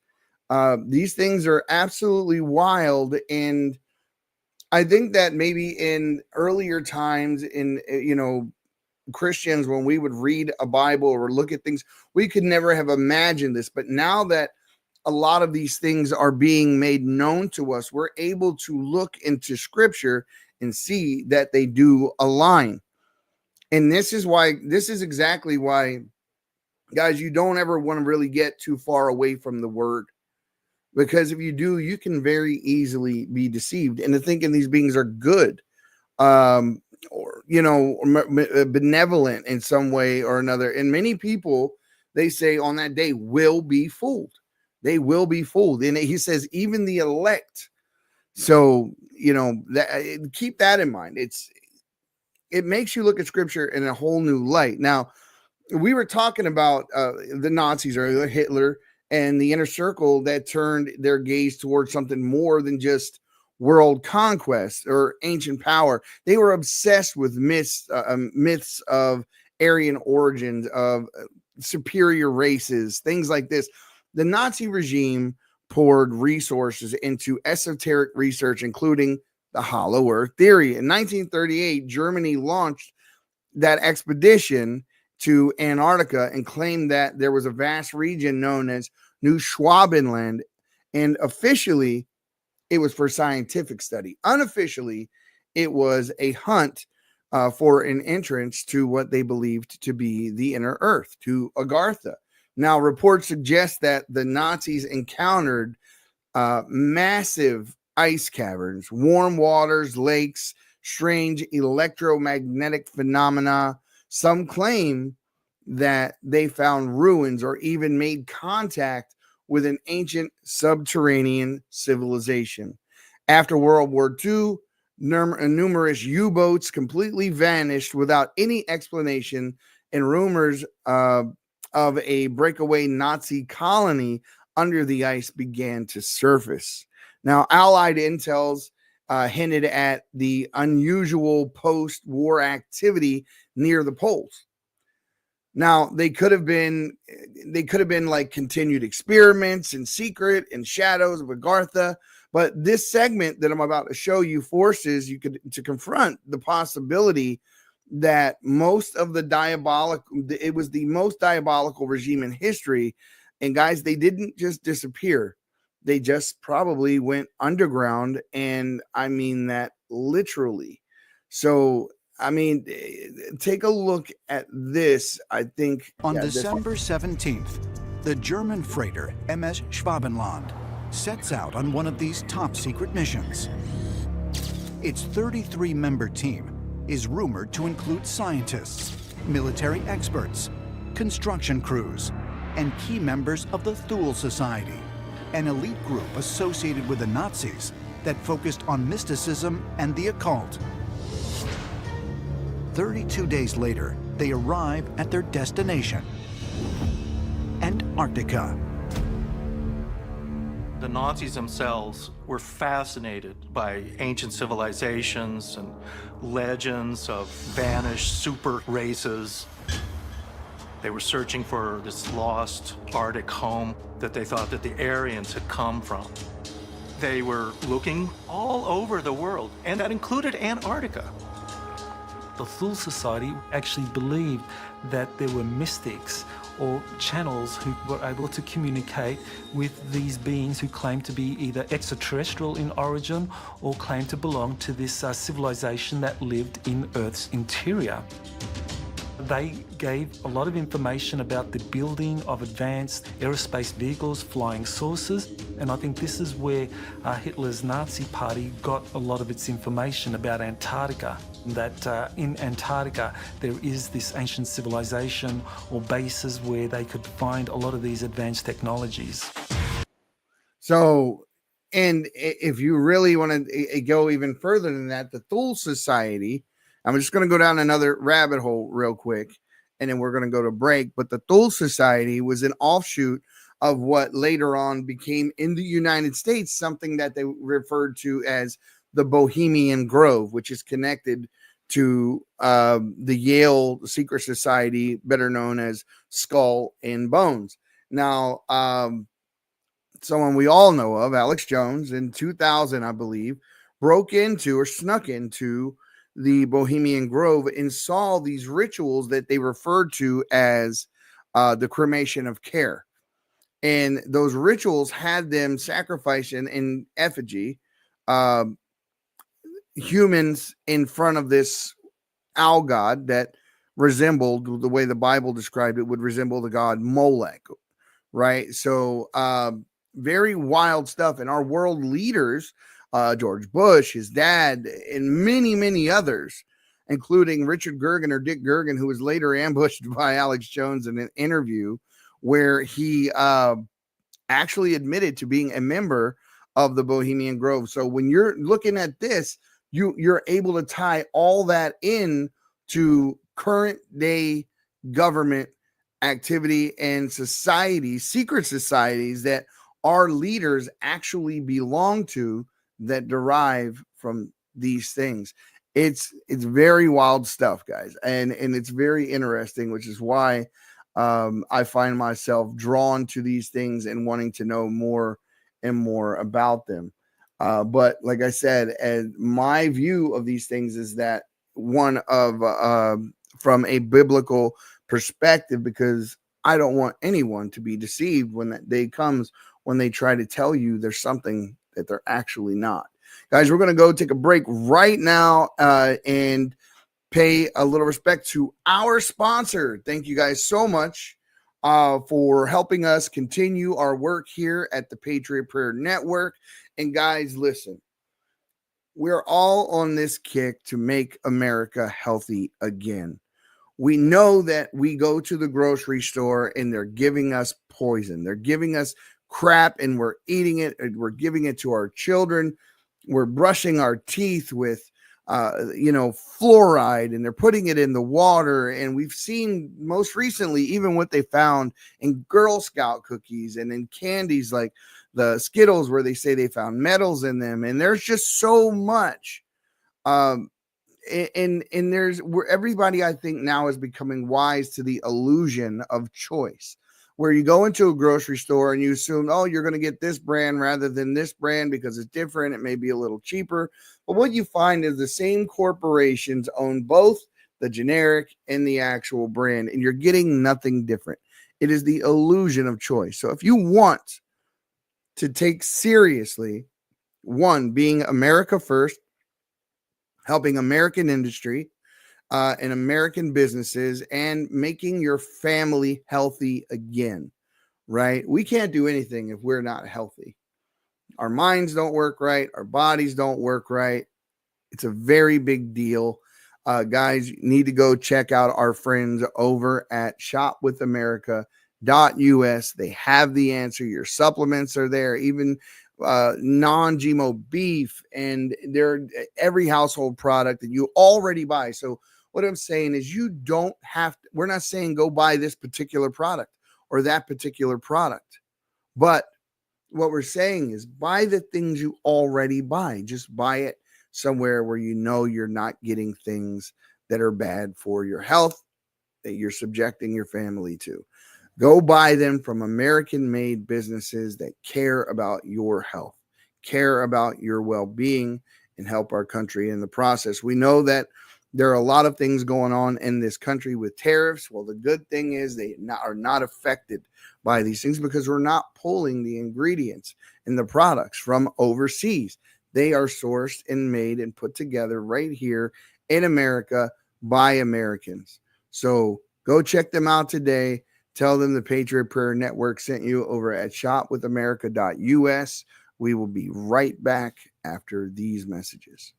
These things are absolutely wild. And I think that maybe in earlier times in, Christians, when we would read a Bible or look at things, we could never have imagined this. But now that a lot of these things are being made known to us, we're able to look into scripture and see that they do align. And this is exactly why, guys, you don't ever want to really get too far away from the word, because if you do, you can very easily be deceived into thinking these beings are good, or benevolent in some way or another. And many people, they say on that day, will be fooled. They will be fooled. And he says, even the elect. So, keep that in mind. It makes you look at scripture in a whole new light. Now, we were talking about the Nazis or Hitler and the inner circle that turned their gaze towards something more than just world conquest or ancient power. They were obsessed with myths of Aryan origins, of superior races, things like this. The Nazi regime poured resources into esoteric research, including the hollow earth theory. In 1938, Germany launched that expedition to Antarctica and claimed that there was a vast region known as Neuschwabenland, and officially it was for scientific study. Unofficially, it was a hunt for an entrance to what they believed to be the inner earth, to Agartha. Now, reports suggest that the Nazis encountered massive ice caverns, warm waters, lakes, strange electromagnetic phenomena. Some claim that they found ruins or even made contact with an ancient subterranean civilization. After World War II, numerous U-boats completely vanished without any explanation, and rumors of a breakaway Nazi colony under the ice began to surface. Now, Allied intels hinted at the unusual post-war activity near the poles. Now, they could have been like continued experiments in secret in shadows of Agartha, but this segment that I'm about to show you forces you to confront the possibility that it was the most diabolical regime in history. And guys, they didn't just disappear. They just probably went underground. And I mean that literally. So, I mean, take a look at this. I think on December 17th, the German freighter MS Schwabenland sets out on one of these top secret missions. Its 33-member team is rumored to include scientists, military experts, construction crews, and key members of the Thule Society, an elite group associated with the Nazis that focused on mysticism and the occult. 32 days later, they arrive at their destination, Antarctica. The Nazis themselves were fascinated by ancient civilizations and legends of vanished super races. They were searching for this lost Arctic home that they thought that the Aryans had come from. They were looking all over the world, and that included Antarctica. The Thule Society actually believed that there were mystics or channels who were able to communicate with these beings who claimed to be either extraterrestrial in origin or claimed to belong to this civilization that lived in Earth's interior. They gave a lot of information about the building of advanced aerospace vehicles, flying saucers, and I think this is where Hitler's Nazi party got a lot of its information about Antarctica, that in Antarctica there is this ancient civilization or bases where they could find a lot of these advanced technologies. So, and if you really want to go even further than that, the Thule Society, I'm just going to go down another rabbit hole real quick, and then we're going to go to break. But the Thule Society was an offshoot of what later on became in the United States something that they referred to as the Bohemian Grove, which is connected to the Yale Secret Society, better known as Skull and Bones. Now, someone we all know of, Alex Jones, in 2000, I believe, broke into or snuck into the Bohemian Grove and saw these rituals that they referred to as the cremation of care. And those rituals had them sacrificing in effigy humans in front of this owl god that resembled, the way the Bible described it, would resemble the god Molech, right? So very wild stuff. And our world leaders, George Bush, his dad, and many, many others, including Richard Gergen or Dick Gergen, who was later ambushed by Alex Jones in an interview where he actually admitted to being a member of the Bohemian Grove. So when you're looking at this, you're able to tie all that in to current day government activity and societies, secret societies that our leaders actually belong to, that derive from these things. It's very wild stuff, guys, and it's very interesting, which is why I find myself drawn to these things and wanting to know more and more about them. But like I said, and my view of these things is that one of from a biblical perspective, because I don't want anyone to be deceived when that day comes, when they try to tell you there's something that they're actually not. Guys, we're going to go take a break right now and pay a little respect to our sponsor. Thank you guys so much for helping us continue our work here at the Patriot Prayer Network. And guys, listen, we're all on this kick to make America healthy again. We know that we go to the grocery store and they're giving us poison. They're giving us crap and we're eating it. And we're giving it to our children. We're brushing our teeth with fluoride, and they're putting it in the water. And we've seen most recently even what they found in Girl Scout cookies and in candies like the Skittles, where they say they found metals in them. And there's just so much. And there's where everybody, I think, now is becoming wise to the illusion of choice, where you go into a grocery store and you assume, oh, you're going to get this brand rather than this brand because it's different. It may be a little cheaper. But what you find is the same corporations own both the generic and the actual brand, and you're getting nothing different. It is the illusion of choice. So if you want to take seriously, one, being America first, helping American industry and American businesses, and making your family healthy again, right? We can't do anything if we're not healthy. Our minds don't work right. Our bodies don't work right. It's a very big deal. Guys, you need to go check out our friends over at shopwithamerica.us. They have the answer. Your supplements are there, even non-GMO beef, and they're every household product that you already buy. So what I'm saying is, you don't have to, we're not saying go buy this particular product or that particular product, but what we're saying is buy the things you already buy. Just buy it somewhere where you know you're not getting things that are bad for your health, that you're subjecting your family to. Go buy them from American-made businesses that care about your health, care about your well-being, and help our country in the process. We know that there are a lot of things going on in this country with tariffs. Well, the good thing is they are not affected by these things because we're not pulling the ingredients and the products from overseas. They are sourced and made and put together right here in America by Americans. So go check them out today. Tell them the Patriot Prayer Network sent you over at shopwithamerica.us. We will be right back after these messages.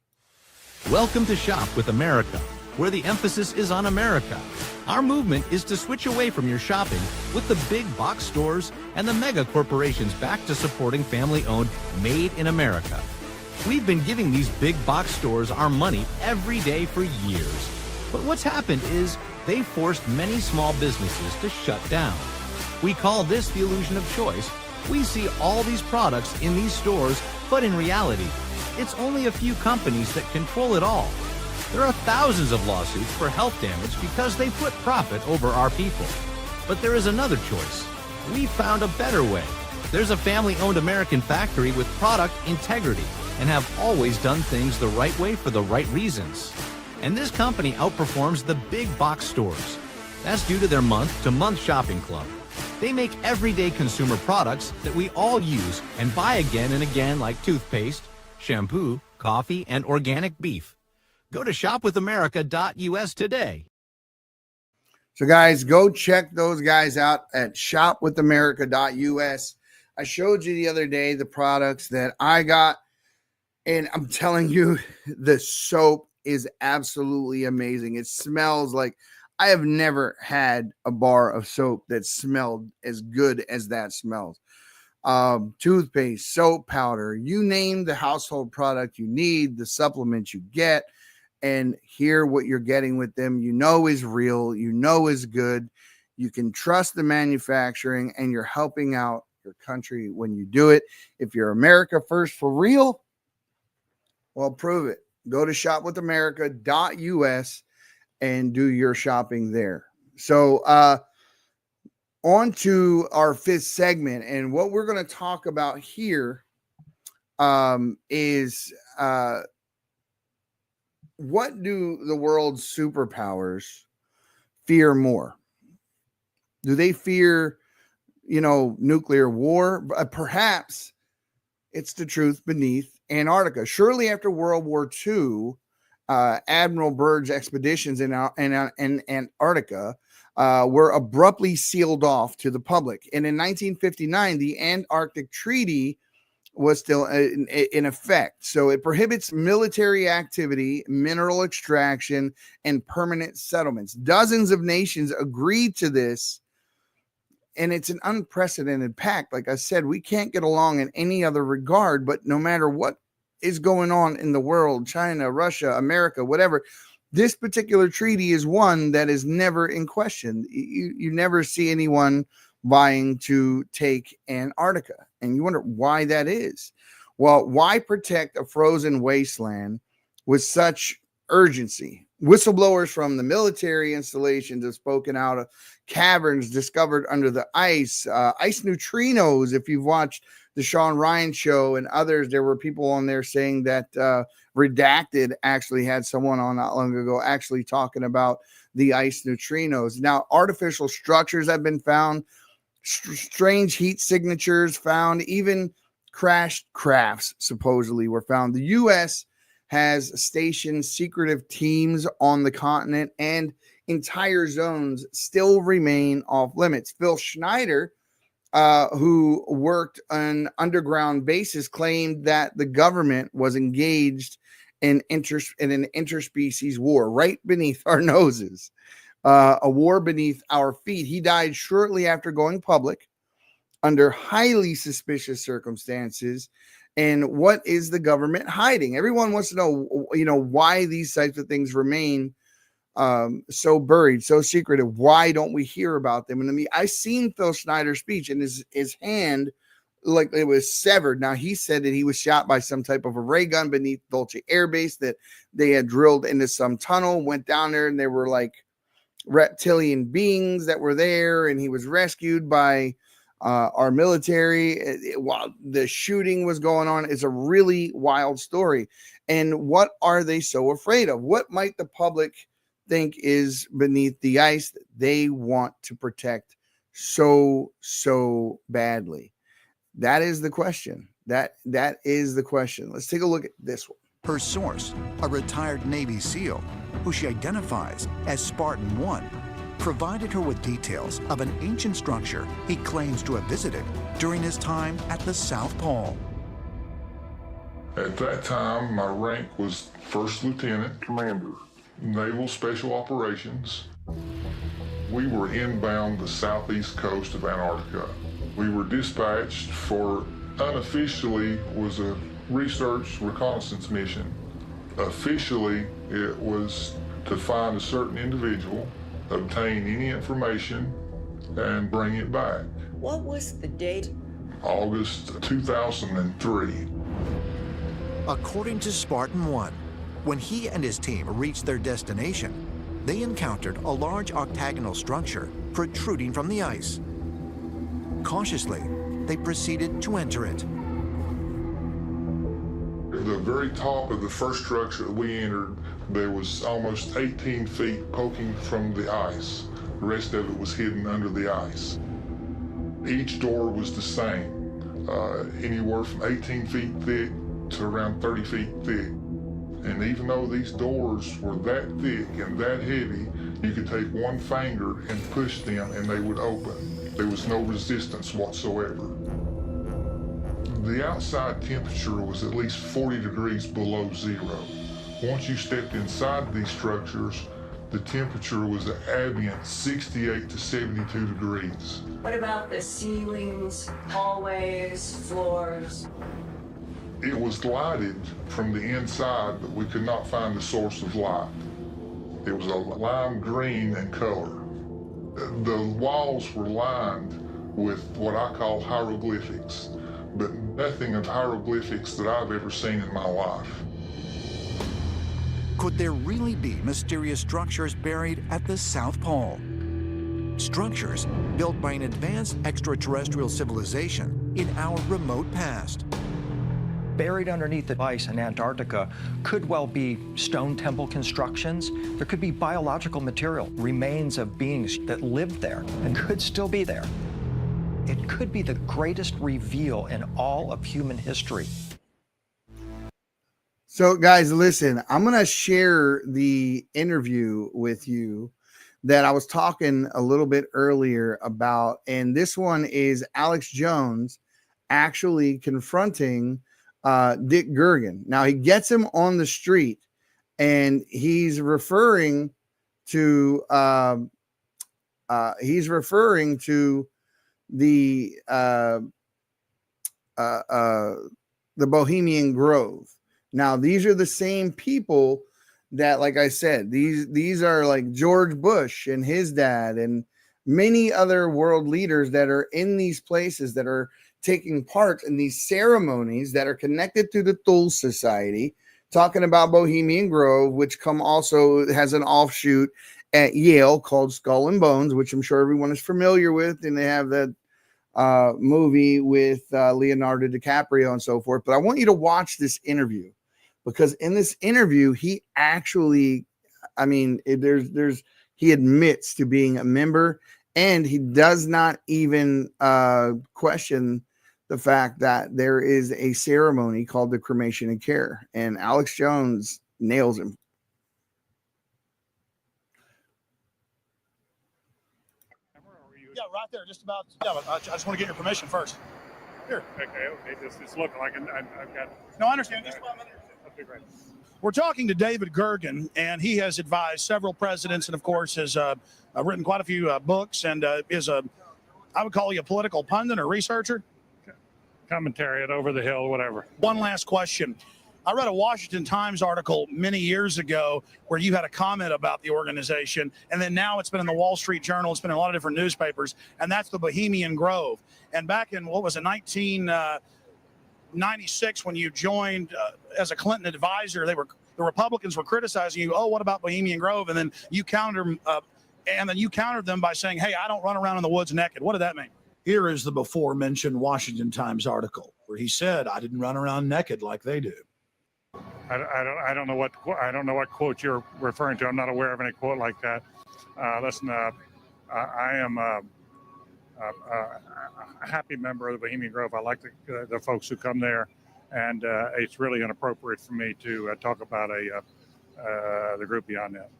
Welcome to Shop with America, where the emphasis is on America. Our movement is to switch away from your shopping with the big box stores and the mega corporations back to supporting family-owned, made in America. We've been giving these big box stores our money every day for years. But what's happened is they forced many small businesses to shut down. We call this the illusion of choice. We see all these products in these stores, but in reality, it's only a few companies that control it all. There are thousands of lawsuits for health damage because they put profit over our people. But there is another choice. We found a better way. There's a family-owned American factory with product integrity. and have always done things the right way for the right reasons. And this company outperforms the big box stores. That's due to their month-to-month shopping club. They make everyday consumer products that we all use and buy again and again, like toothpaste, shampoo, coffee, and organic beef. Go to shopwithamerica.us today. So guys, go check those guys out at shopwithamerica.us. I showed you the other day the products that I got, and I'm telling you, the soap is absolutely amazing. It smells like, I have never had a bar of soap that smelled as good as that smells. Toothpaste, soap powder, you name the household product you need, the supplements you get, and hear what you're getting with them. You know is real, you know is good. You can trust the manufacturing, and you're helping out your country when you do it. If you're America first for real, well, prove it. Go to shopwithamerica.us and do your shopping there. So on to our fifth segment, and what we're going to talk about here is what do the world's superpowers fear more? Do they fear, nuclear war? Perhaps it's the truth beneath Antarctica. Shortly after World War II, Admiral Byrd's expeditions in Antarctica were abruptly sealed off to the public. And in 1959, the Antarctic Treaty was still in effect. So it prohibits military activity, mineral extraction, and permanent settlements. Dozens of nations agreed to this, and it's an unprecedented pact. Like I said, we can't get along in any other regard, but no matter what is going on in the world, China, Russia, America, whatever, this particular treaty is one that is never in question. You never see anyone vying to take Antarctica. And you wonder why that is. Well, why protect a frozen wasteland with such urgency? Whistleblowers from the military installations have spoken out of caverns discovered under the ice, ice neutrinos. If you've watched the Sean Ryan show and others, there were people on there saying that Redacted actually had someone on not long ago actually talking about the ice neutrinos. Now, artificial structures have been found, strange heat signatures found, even crashed crafts supposedly were found. The U.S. has stationed secretive teams on the continent, and entire zones still remain off limits. Phil Schneider, who worked on underground bases, claimed that the government was engaged in an interspecies war right beneath our noses, a war beneath our feet. He died shortly after going public under highly suspicious circumstances. And what is the government hiding? Everyone wants to know, why these types of things remain so buried, so secretive. Why don't we hear about them? And I seen Phil Schneider's speech, and his hand, like it was severed. Now, he said that he was shot by some type of a ray gun beneath Dulce Air Base, that they had drilled into some tunnel, went down there, and there were like reptilian beings that were there, and he was rescued by our military while the shooting was going on. It's a really wild story. And what are they so afraid of? What might the public think is beneath the ice that they want to protect so badly? That is the question. That is the question. Let's take a look at this one. Her source, a retired Navy SEAL, who she identifies as Spartan 1, provided her with details of an ancient structure he claims to have visited during his time at the South Pole. At that time, my rank was First Lieutenant Commander, Naval Special Operations. We were inbound the southeast coast of Antarctica. We were dispatched for, unofficially, was a research reconnaissance mission. Officially, it was to find a certain individual, obtain any information, and bring it back. What was the date? August 2003. According to Spartan 1, when he and his team reached their destination, they encountered a large octagonal structure protruding from the ice. Cautiously, they proceeded to enter it. It The very top of the first structure that we entered, there was almost 18 feet poking from the ice. The rest of it was hidden under the ice. Each door was the same, anywhere from 18 feet thick to around 30 feet thick. And even though these doors were that thick and that heavy, you could take one finger and push them and they would open. There was no resistance whatsoever. The outside temperature was at least 40 degrees below zero. Once you stepped inside these structures, the temperature was an ambient 68 to 72 degrees. What about the ceilings, hallways, floors? It was lighted from the inside, but we could not find the source of light. It was a lime green in color. The walls were lined with what I call hieroglyphics, but nothing of hieroglyphics that I've ever seen in my life. Could there really be mysterious structures buried at the South Pole? Structures built by an advanced extraterrestrial civilization in our remote past. Buried underneath the ice in Antarctica could well be stone temple constructions. There could be biological material, remains of beings that lived there and could still be there. It could be the greatest reveal in all of human history. So, guys, listen, I'm going to share the interview with you that I was talking a little bit earlier about. And this one is Alex Jones actually confronting Dick Gergen. Now, he gets him on the street and he's referring to the Bohemian Grove. Now, these are the same people that, like I said, these are like George Bush and his dad and many other world leaders that are in these places that are taking part in these ceremonies that are connected to the Thule Society, talking about Bohemian Grove, which also has an offshoot at Yale called Skull and Bones, which I'm sure everyone is familiar with. And they have that movie with Leonardo DiCaprio and so forth. But I want you to watch this interview, because in this interview, he actually, I mean, he admits to being a member, and he does not even question the fact that there is a ceremony called the cremation and care. And Alex Jones nails him. Yeah, right there, just about. Yeah, but I just want to get your permission first. Here. Okay. It's looking like I've got. No, I understand. Just about a minute. Okay, great. We're talking to David Gergen, and he has advised several presidents, and of course has written quite a few books, and is I would call you a political pundit or researcher. Commentary at Over the Hill, whatever. One last question. I read a Washington Times article many years ago where you had a comment about the organization, and then now it's been in the Wall Street Journal. It's been in a lot of different newspapers, and that's the Bohemian Grove. And back in, 1996, when you joined as a Clinton advisor, the Republicans were criticizing you. Oh, what about Bohemian Grove? And then you countered them by saying, "Hey, I don't run around in the woods naked." What did that mean? Here is the before-mentioned Washington Times article where he said, "I didn't run around naked like they do." I don't know what quote you're referring to. I'm not aware of any quote like that. Listen, I am a happy member of the Bohemian Grove. I like the folks who come there, and it's really inappropriate for me to talk about the group beyond that.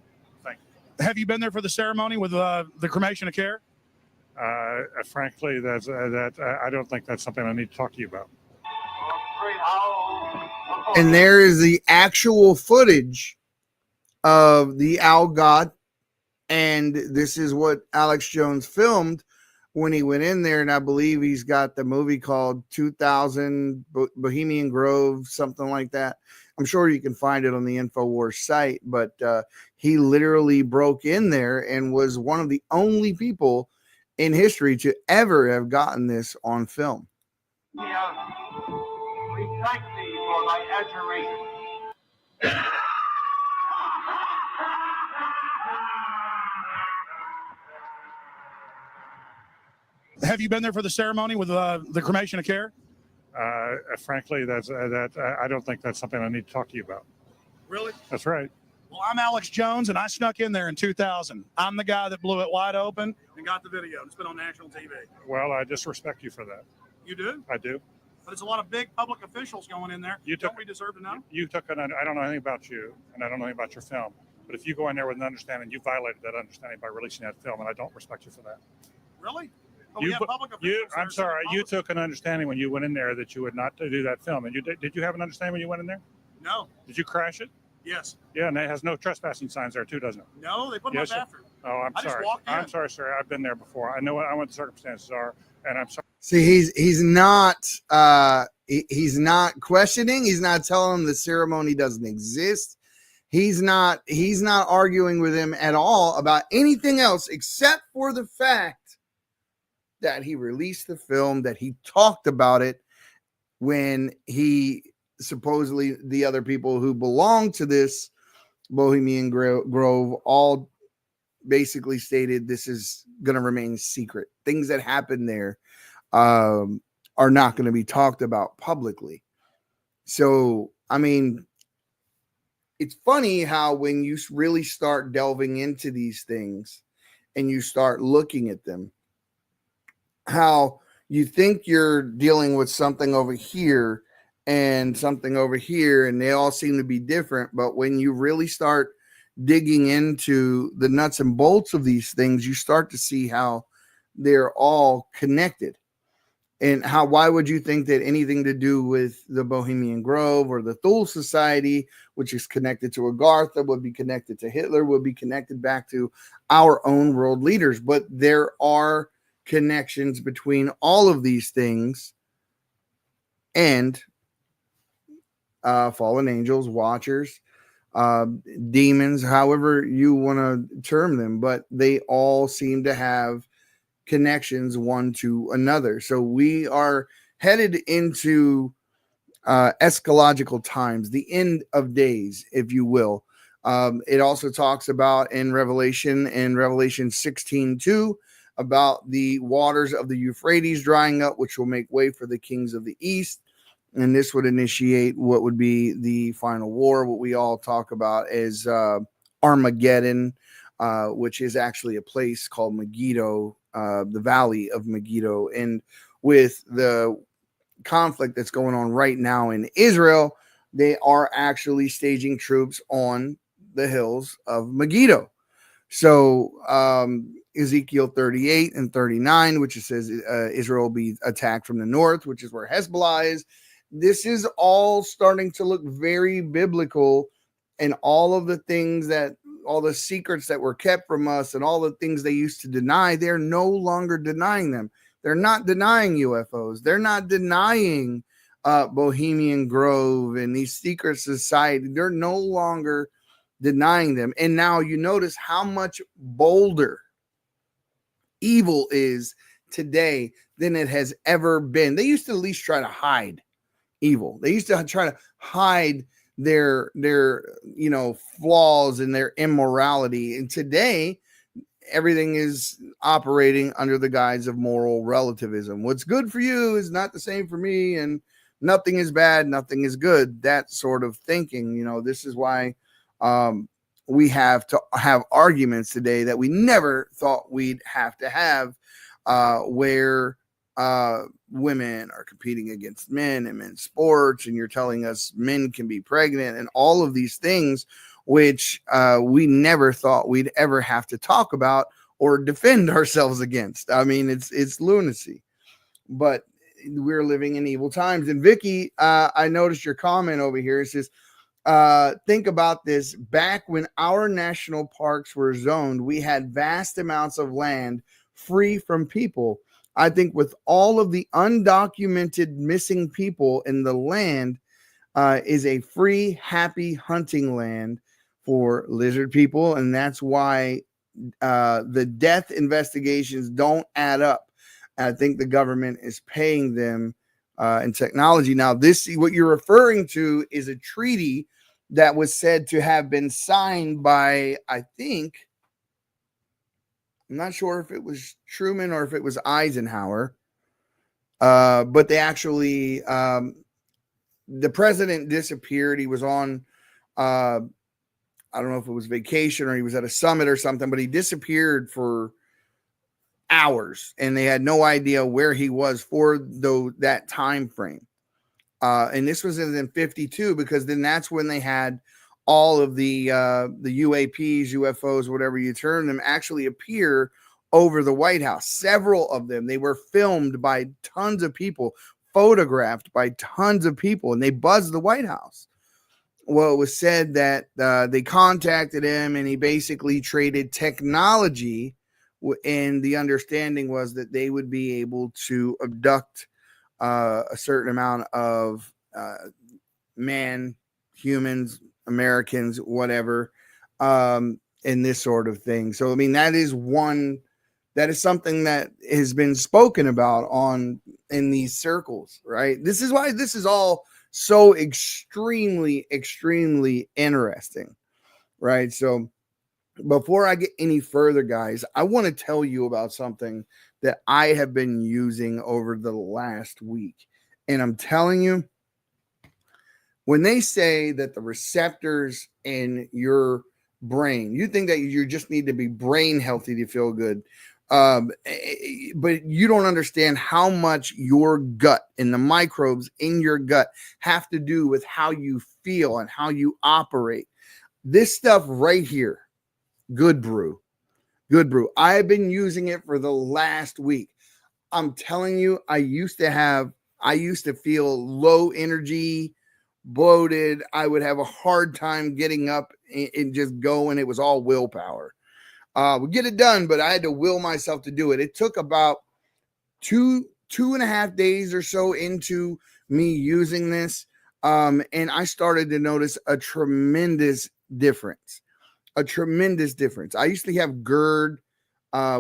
Thank you. Have you been there for the ceremony with the cremation of care? Frankly, I don't think that's something I need to talk to you about. And there is the actual footage of the Agartha, and this is what Alex Jones filmed when he went in there. And I believe he's got the movie called 2000 Bohemian Grove, something like that. I'm sure you can find it on the InfoWars site, but he literally broke in there and was one of the only people in history to ever have gotten this on film. Yeah. We thank thee for thy adjuration. Have you been there for the ceremony with the cremation of care? Frankly, I don't think that's something I need to talk to you about. Really? That's right. Well, I'm Alex Jones, and I snuck in there in 2000. I'm the guy that blew it wide open and got the video. It's been on national TV. Well, I just respect you for that. You do? I do. But it's a lot of big public officials going in there. Don't we deserve to know? You took I don't know anything about you, and I don't know anything about your film. But if you go in there with an understanding, you violated that understanding by releasing that film, and I don't respect you for that. Really? But we have public officials I'm sorry. You took an understanding when you went in there that you would not do that film, and did you have an understanding when you went in there? No. Did you crash it? Yes. Yeah, and it has no trespassing signs there too, doesn't it? No, they put them up after. Oh, I just walked in. I'm sorry, sir. I've been there before. I know what the circumstances are, and I'm sorry. See, he's not questioning. He's not telling him the ceremony doesn't exist. He's not arguing with him at all about anything else except for the fact that he released the film, that he talked about it when he supposedly the other people who belong to this Bohemian Grove all basically stated this is going to remain secret. Things that happen there are not going to be talked about publicly. So, I mean, it's funny how when you really start delving into these things and you start looking at them, how you think you're dealing with something over here and something over here, and they all seem to be different. But when you really start digging into the nuts and bolts of these things, you start to see how they're all connected. And why would you think that anything to do with the Bohemian Grove or the Thule Society, which is connected to Agartha, would be connected to Hitler, would be connected back to our own world leaders? But there are connections between all of these things and fallen angels, watchers, demons, however you want to term them, but they all seem to have connections one to another. So we are headed into eschatological times, the end of days, if you will. It also talks about in Revelation 16:2 about the waters of the Euphrates drying up, which will make way for the kings of the east. And this would initiate what would be the final war, what we all talk about as Armageddon, which is actually a place called Megiddo, the Valley of Megiddo. And with the conflict that's going on right now in Israel, they are actually staging troops on the hills of Megiddo. So Ezekiel 38 and 39, which it says Israel will be attacked from the north, which is where Hezbollah is. This is all starting to look very biblical, and all of the things that, all the secrets that were kept from us and all the things they used to deny, they're no longer denying them. They're not denying UFOs. They're not denying Bohemian Grove and these secret society. They're no longer denying them. And now you notice how much bolder evil is today than it has ever been. They used to at least try to hide evil. They used to try to hide their flaws and their immorality. And today, everything is operating under the guise of moral relativism. What's good for you is not the same for me, and nothing is bad, nothing is good. That sort of thinking. This is why we have to have arguments today that we never thought we'd have to have, where women are competing against men in men's sports, and you're telling us men can be pregnant and all of these things, which we never thought we'd ever have to talk about or defend ourselves against. I mean, it's lunacy, but we're living in evil times. And Vicky, I noticed your comment over here. It says, think about this. Back when our national parks were zoned, we had vast amounts of land free from people. I think with all of the undocumented missing people in the land, is a free, happy hunting land for lizard people. And that's why the death investigations don't add up. I think the government is paying them in technology. Now, what you're referring to is a treaty that was said to have been signed by, I think, I'm not sure if it was Truman or if it was Eisenhower. But they actually, the president disappeared. He was on, I don't know if it was vacation or he was at a summit or something, but he disappeared for hours and they had no idea where he was for that time frame. And this was in 52, because then that's when they had all of the UAPs, UFOs, whatever you term them, actually appear over the White House. Several of them, they were filmed by tons of people, photographed by tons of people, and they buzzed the White House. Well, it was said that they contacted him and he basically traded technology, and the understanding was that they would be able to abduct a certain amount of humans, Americans, whatever, and this sort of thing. So, I mean, that is something that has been spoken about in these circles, right? This is why this is all so extremely, extremely interesting, right? So before I get any further, guys, I want to tell you about something that I have been using over the last week. And I'm telling you, when they say that the receptors in your brain, you think that you just need to be brain healthy to feel good. But you don't understand how much your gut and the microbes in your gut have to do with how you feel and how you operate. This stuff right here, Good Brew. I've been using it for the last week. I'm telling you, I used to feel low energy, bloated. I would have a hard time getting up and just going. It was all willpower. We get it done, but I had to will myself to do it. It took about two and a half days or so into me using this. And I started to notice a tremendous difference. I used to have GERD,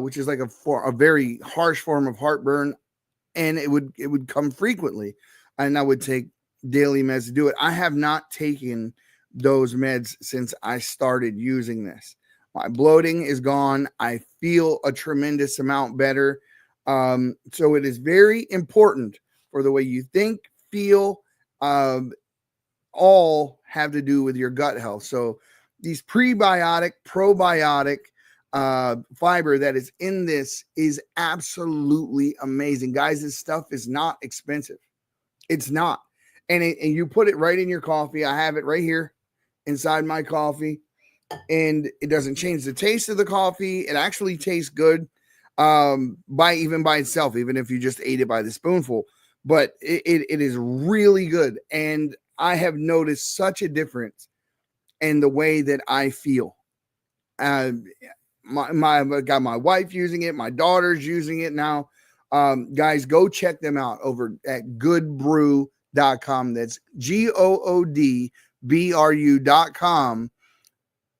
which is like a very harsh form of heartburn, and it would come frequently, and I would take daily meds to do it. I have not taken those meds since I started using this. My bloating is gone. I feel a tremendous amount better. So it is very important for the way you think, feel, all have to do with your gut health. So these prebiotic, probiotic fiber that is in this is absolutely amazing. Guys, this stuff is not expensive. It's not. And you put it right in your coffee. I have it right here inside my coffee. And it doesn't change the taste of the coffee. It actually tastes good by itself, even if you just ate it by the spoonful. But it is really good. And I have noticed such a difference in the way that I feel. I got my wife using it. My daughter's using it now. Guys, go check them out over at goodbrew.com. That's GOODBRU.com.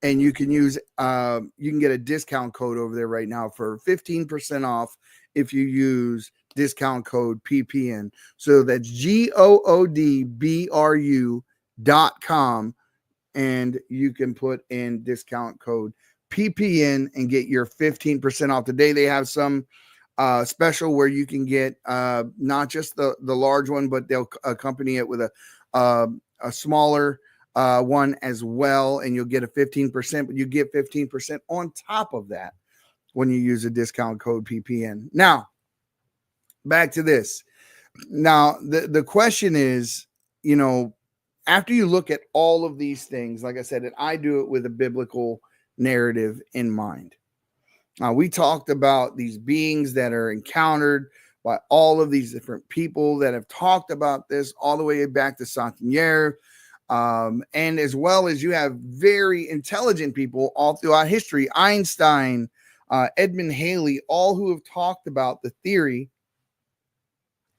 And you can use, you can get a discount code over there right now for 15% off if you use discount code PPN. So that's GOODBRU.com. And you can put in discount code PPN and get your 15% off. Today they have some special where you can get not just the large one, but they'll accompany it with a smaller one as well, and you'll get a 15%, but you get 15% on top of that when you use a discount code PPN. Now, back to this. Now, the question is, after you look at all of these things, like I said, and I do it with a biblical narrative in mind. We talked about these beings that are encountered by all of these different people that have talked about this all the way back to Saint-Pierre. And as well as you have very intelligent people all throughout history, Einstein, Edmund Halley, all who have talked about the theory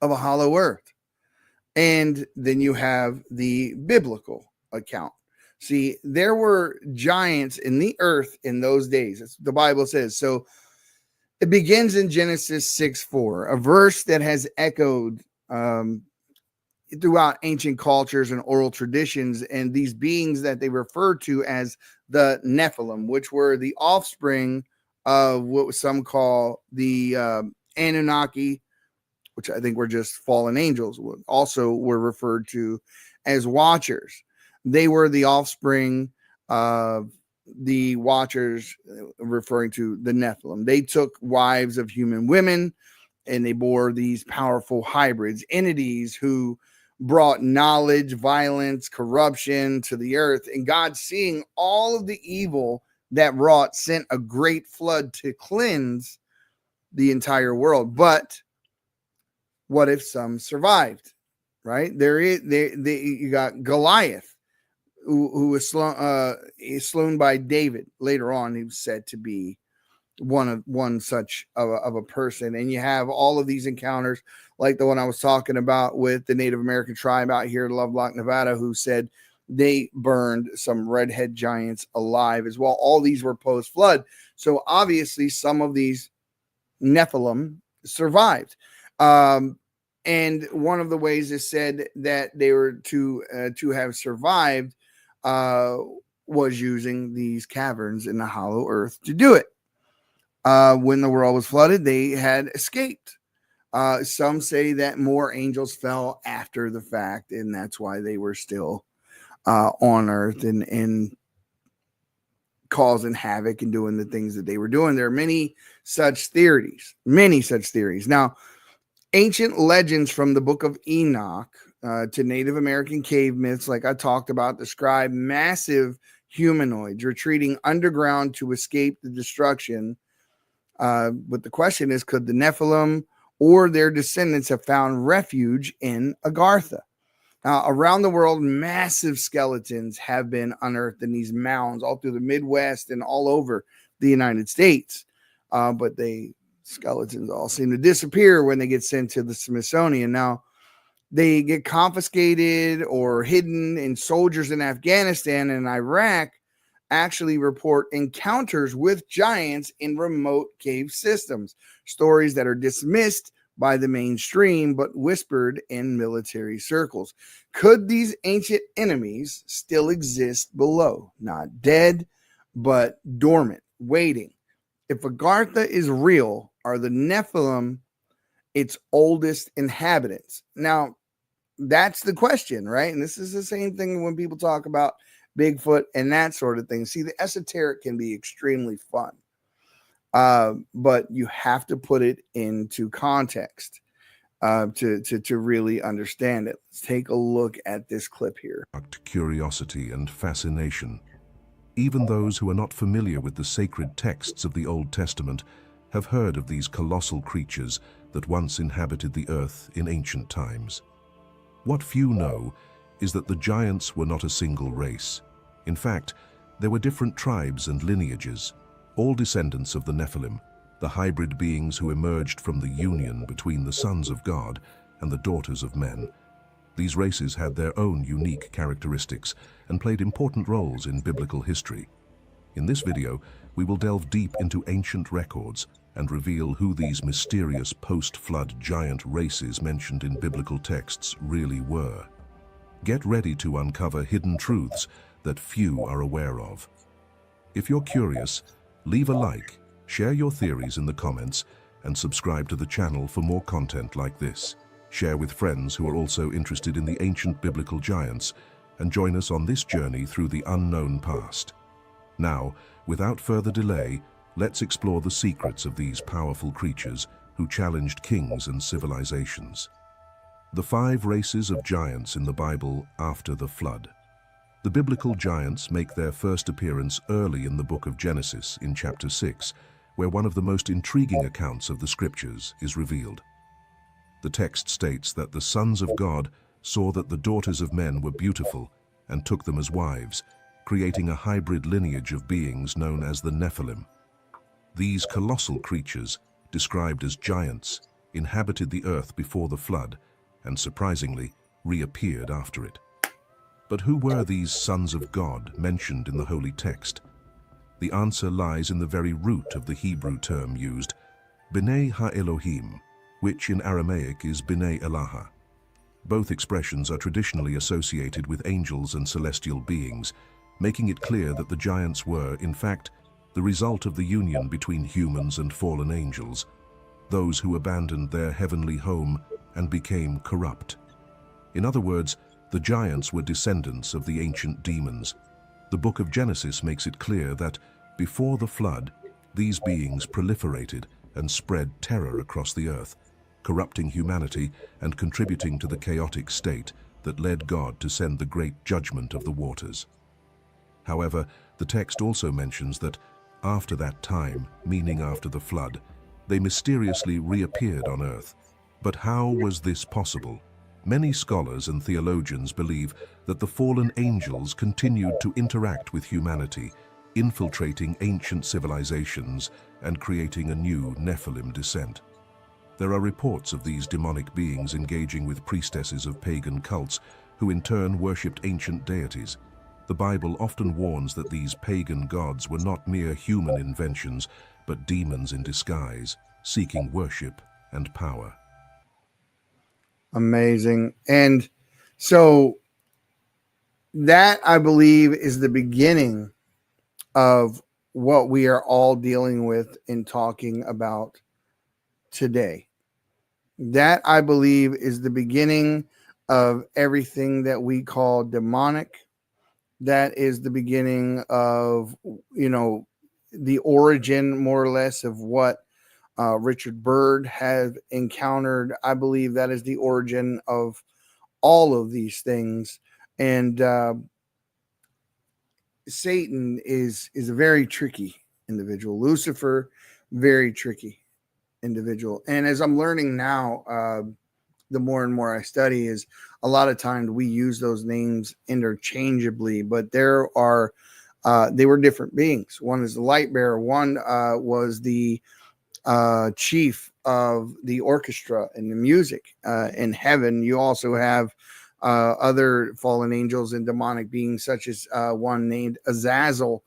of a hollow earth. And then you have the biblical account. See, there were giants in the earth in those days. That's what the Bible says. So it begins in Genesis 6:4, a verse that has echoed throughout ancient cultures and oral traditions, and these beings that they refer to as the Nephilim, which were the offspring of what some call the Anunnaki, which I think were just fallen angels, also were referred to as watchers. They were the offspring of the watchers, referring to the Nephilim. They took wives of human women and they bore these powerful hybrids, entities who brought knowledge, violence, corruption to the earth. And God, seeing all of the evil that wrought, sent a great flood to cleanse the entire world. But what if some survived? Right? You got Goliath, who was slain by David. Later on, he was said to be one such of a person. And you have all of these encounters, like the one I was talking about with the Native American tribe out here in Lovelock, Nevada, who said they burned some redhead giants alive as well. All these were post-flood. So obviously some of these Nephilim survived. And one of the ways is said that they were to have survived was using these caverns in the hollow earth to do it. When the world was flooded, they had escaped. Some say that more angels fell after the fact, and that's why they were still on earth and causing havoc and doing the things that they were doing. There are many such theories. Now, ancient legends from the book of Enoch to Native American cave myths, like I talked about, describe massive humanoids retreating underground to escape the destruction. But the question is, could the Nephilim or their descendants have found refuge in Agartha? Around the world, massive skeletons have been unearthed in these mounds all through the Midwest and all over the United States. But skeletons all seem to disappear when they get sent to the Smithsonian. Now, they get confiscated or hidden, and soldiers in Afghanistan and Iraq actually report encounters with giants in remote cave systems, stories that are dismissed by the mainstream but whispered in military circles. Could these ancient enemies still exist below? Not dead, but dormant, waiting. If Agartha is real, are the Nephilim its oldest inhabitants? Now, that's the question, right? And this is the same thing when people talk about Bigfoot and that sort of thing. See, the esoteric can be extremely fun, but you have to put it into context to really understand it. Let's take a look at this clip here. Curiosity and fascination. Even those who are not familiar with the sacred texts of the Old Testament have heard of these colossal creatures that once inhabited the earth in ancient times. What few know is that the giants were not a single race. In fact, there were different tribes and lineages, all descendants of the Nephilim, the hybrid beings who emerged from the union between the sons of God and the daughters of men. These races had their own unique characteristics and played important roles in biblical history. In this video, we will delve deep into ancient records and reveal who these mysterious post-flood giant races mentioned in biblical texts really were. Get ready to uncover hidden truths that few are aware of. If you're curious, leave a like, share your theories in the comments, and subscribe to the channel for more content like this. Share with friends who are also interested in the ancient biblical giants, and join us on this journey through the unknown past. Now, without further delay, let's explore the secrets of these powerful creatures who challenged kings and civilizations. The 5 races of giants in the Bible after the flood. The biblical giants make their first appearance early in the book of Genesis in chapter 6, where one of the most intriguing accounts of the scriptures is revealed. The text states that the sons of God saw that the daughters of men were beautiful and took them as wives, creating a hybrid lineage of beings known as the Nephilim. These colossal creatures, described as giants, inhabited the earth before the flood and, surprisingly, reappeared after it. But who were these sons of God mentioned in the holy text? The answer lies in the very root of the Hebrew term used, B'nai Ha-Elohim, which in Aramaic is B'nai Elaha. Both expressions are traditionally associated with angels and celestial beings, making it clear that the giants were, in fact, the result of the union between humans and fallen angels. those who abandoned their heavenly home and became corrupt. In other words, the giants were descendants of the ancient demons. The book of Genesis makes it clear that before the flood, these beings proliferated and spread terror across the earth, corrupting humanity and contributing to the chaotic state that led God to send the great judgment of the waters. However, the text also mentions that after that time, meaning after the flood, they mysteriously reappeared on earth. But how was this possible? Many scholars and theologians believe that the fallen angels continued to interact with humanity, infiltrating ancient civilizations and creating a new Nephilim descent. There are reports of these demonic beings engaging with priestesses of pagan cults who in turn worshipped ancient deities. The Bible often warns that these pagan gods were not mere human inventions, but demons in disguise, seeking worship and power. Amazing. And so that, I believe, is the beginning of what we are all dealing with in talking about today. That, I believe, is the beginning of everything that we call demonic. That is the beginning of, the origin, more or less, of what Richard Byrd had encountered. I believe that is the origin of all of these things. And Satan is a very tricky individual. Lucifer, very tricky individual. And as I'm learning now, the more and more I study, is a lot of times we use those names interchangeably, but there are they were different beings. One is the light bearer. One was the chief of the orchestra and the music in heaven. You also have other fallen angels and demonic beings, such as one named Azazel,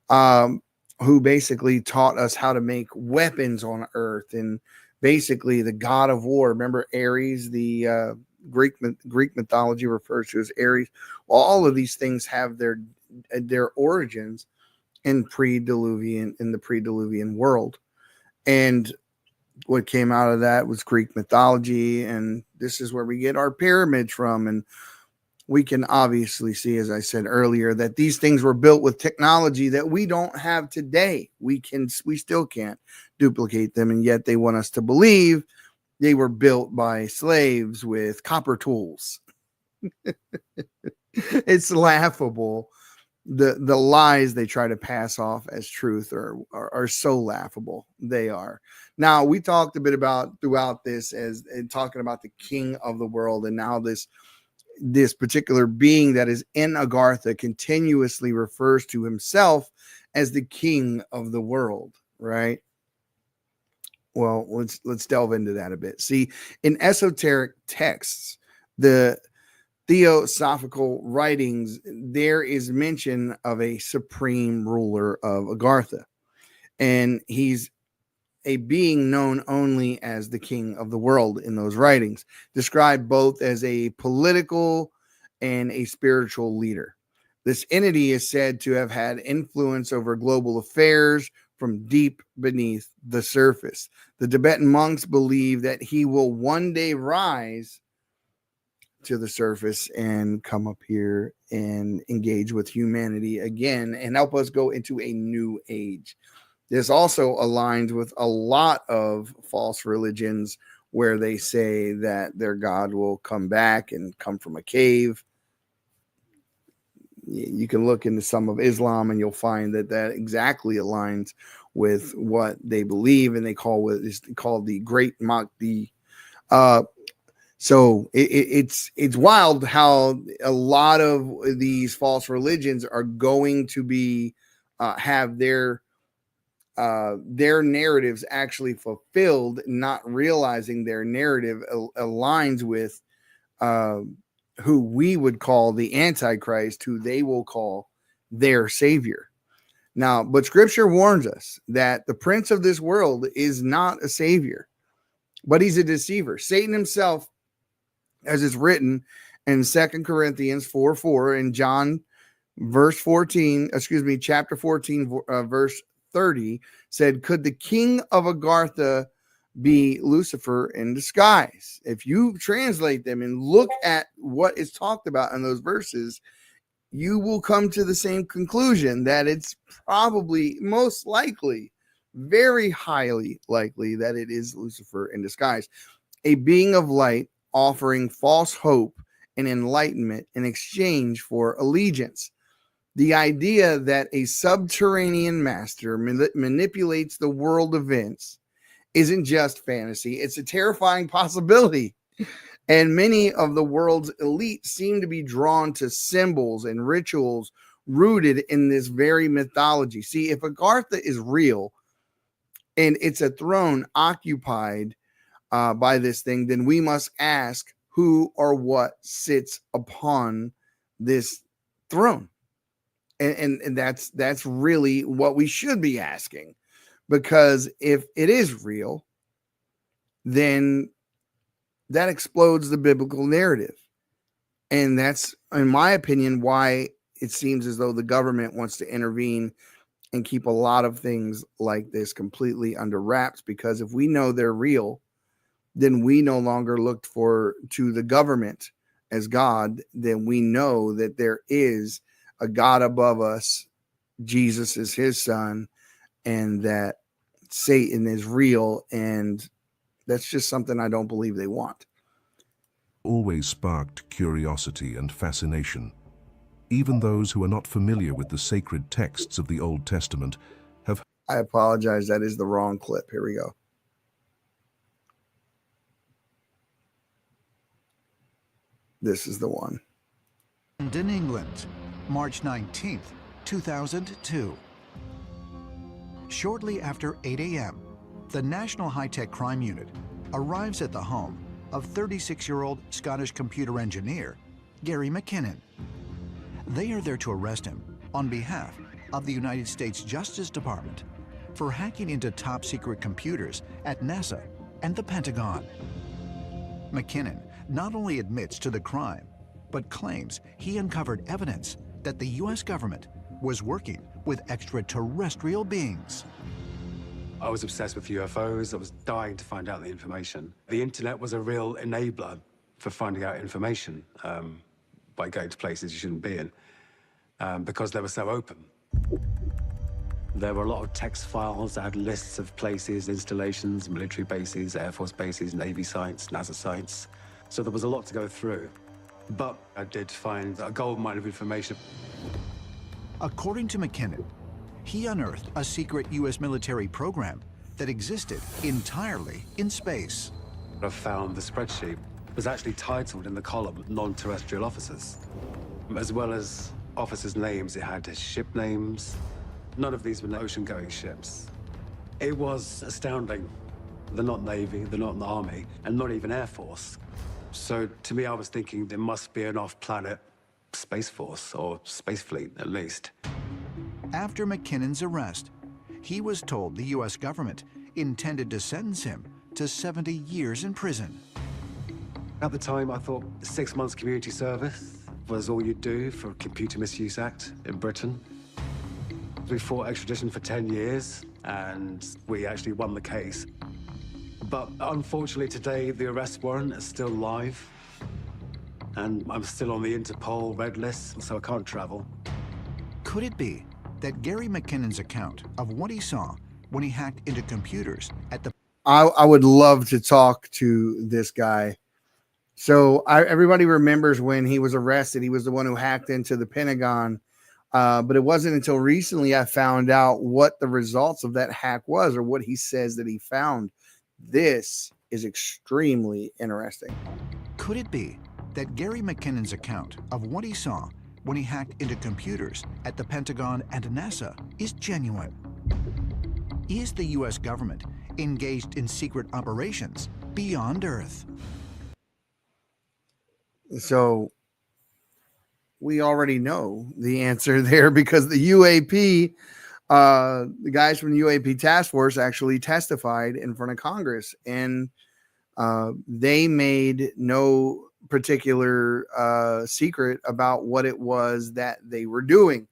who basically taught us how to make weapons on earth, and basically the god of war. Remember Ares, the Greek mythology refers to as Ares. Well, all of these things have their origins in the pre-Diluvian world. And what came out of that was Greek mythology, and this is where we get our pyramids from. And we can obviously see, as I said earlier, that these things were built with technology that we don't have today. We still can't duplicate them, and yet they want us to believe they were built by slaves with copper tools. It's laughable. The lies they try to pass off as truth are so laughable. They are. Now, we talked a bit about throughout this as talking about the king of the world, and now this particular being that is in Agartha continuously refers to himself as the king of the world, right? Well, let's delve into that a bit. See, in esoteric texts, the theosophical writings, there is mention of a supreme ruler of Agartha, and he's a being known only as the king of the world in those writings, described both as a political and a spiritual leader. This entity is said to have had influence over global affairs from deep beneath the surface. The Tibetan monks believe that he will one day rise to the surface and come up here and engage with humanity again and help us go into a new age. This also aligns with a lot of false religions where they say that their God will come back and come from a cave. You can look into some of Islam and you'll find that exactly aligns with what they believe, and they call what is called the Great Mahdi. So it's wild how a lot of these false religions are going to be have their narratives actually fulfilled, not realizing their narrative aligns with who we would call the Antichrist, who they will call their savior. Now, but scripture warns us that the prince of this world is not a savior, but he's a deceiver. Satan himself, as it's written in 2 Corinthians 4:4 and John chapter 14, verse 30, said, could the king of Agartha be Lucifer in disguise. If you translate them and look at what is talked about in those verses, you will come to the same conclusion that it's probably most likely, very highly likely, that it is Lucifer in disguise, a being of light offering false hope and enlightenment in exchange for allegiance. The idea that a subterranean master manipulates the world events isn't just fantasy, it's a terrifying possibility. And many of the world's elite seem to be drawn to symbols and rituals rooted in this very mythology. See, if Agartha is real and it's a throne occupied by this thing, then we must ask who or what sits upon this throne. And that's really what we should be asking. Because if it is real, then that explodes the biblical narrative. And that's, in my opinion, why it seems as though the government wants to intervene and keep a lot of things like this completely under wraps. Because if we know they're real, then we no longer look to the government as God. Then we know that there is a God above us. Jesus is his son, and that Satan is real. And that's just something I don't believe they want. Always sparked curiosity and fascination. Even those who are not familiar with the sacred texts of the Old Testament have... I apologize. That is the wrong clip. Here we go. This is the one. In England, March 19th, 2002. Shortly after 8 a.m., the National High-Tech Crime Unit arrives at the home of 36-year-old Scottish computer engineer Gary McKinnon. They are there to arrest him on behalf of the United States Justice Department for hacking into top-secret computers at NASA and the Pentagon. McKinnon not only admits to the crime, but claims he uncovered evidence that the U.S. government was working with extraterrestrial beings. I was obsessed with UFOs. I was dying to find out the information. The internet was a real enabler for finding out information by going to places you shouldn't be in because they were so open. There were a lot of text files that had lists of places, installations, military bases, Air Force bases, Navy sites, NASA sites. So there was a lot to go through. But I did find a goldmine of information. According to McKinnon, he unearthed a secret U.S. military program that existed entirely in space. I found the spreadsheet was actually titled in the column non-terrestrial officers. As well as officers' names, it had ship names. None of these were ocean-going ships. It was astounding. They're not Navy, they're not in the Army, and not even Air Force. So to me, I was thinking there must be an off-planet Space Force, or Space Fleet, at least. After McKinnon's arrest, he was told the U.S. government intended to sentence him to 70 years in prison. At the time, I thought 6 months community service was all you'd do for a Computer Misuse Act in Britain. We fought extradition for 10 years, and we actually won the case. But unfortunately today, the arrest warrant is still live, and I'm still on the Interpol red list, so I can't travel. Could it be that Gary McKinnon's account of what he saw when he hacked into computers at the... I would love to talk to this guy. So everybody remembers when he was arrested, he was the one who hacked into the Pentagon. But it wasn't until recently I found out what the results of that hack was, or what he says that he found. This is extremely interesting. Could it be that Gary McKinnon's account of what he saw when he hacked into computers at the Pentagon and NASA is genuine? Is the U.S. government engaged in secret operations beyond Earth? So we already know the answer there, because the UAP, the guys from the UAP task force actually testified in front of Congress, and they made no particular secret about what it was that they were doing.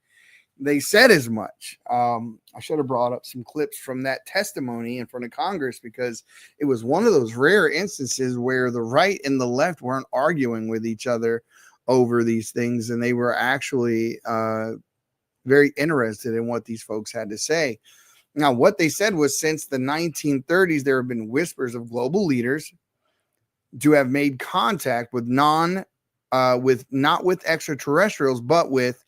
they said as much. I should have brought up some clips from that testimony in front of Congress, because it was one of those rare instances where the right and the left weren't arguing with each other over these things, and they were actually very interested in what these folks had to say. Now, what they said was, since the 1930s, there have been whispers of global leaders to have made contact with not with extraterrestrials, but with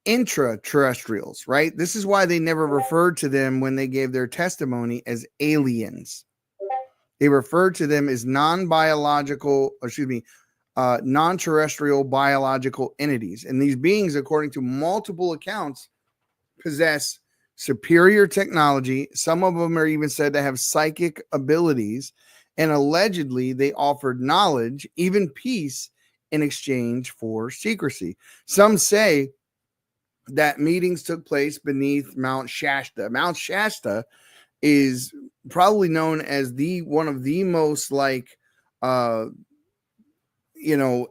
intraterrestrials, right? This is why they never referred to them, when they gave their testimony, as aliens. They referred to them as non-terrestrial biological entities. And these beings, according to multiple accounts, possess superior technology. Some of them are even said to have psychic abilities, and allegedly they offered knowledge, even peace, in exchange for secrecy. Some say that meetings took place beneath Mount Shasta. Mount Shasta is probably known as one of the most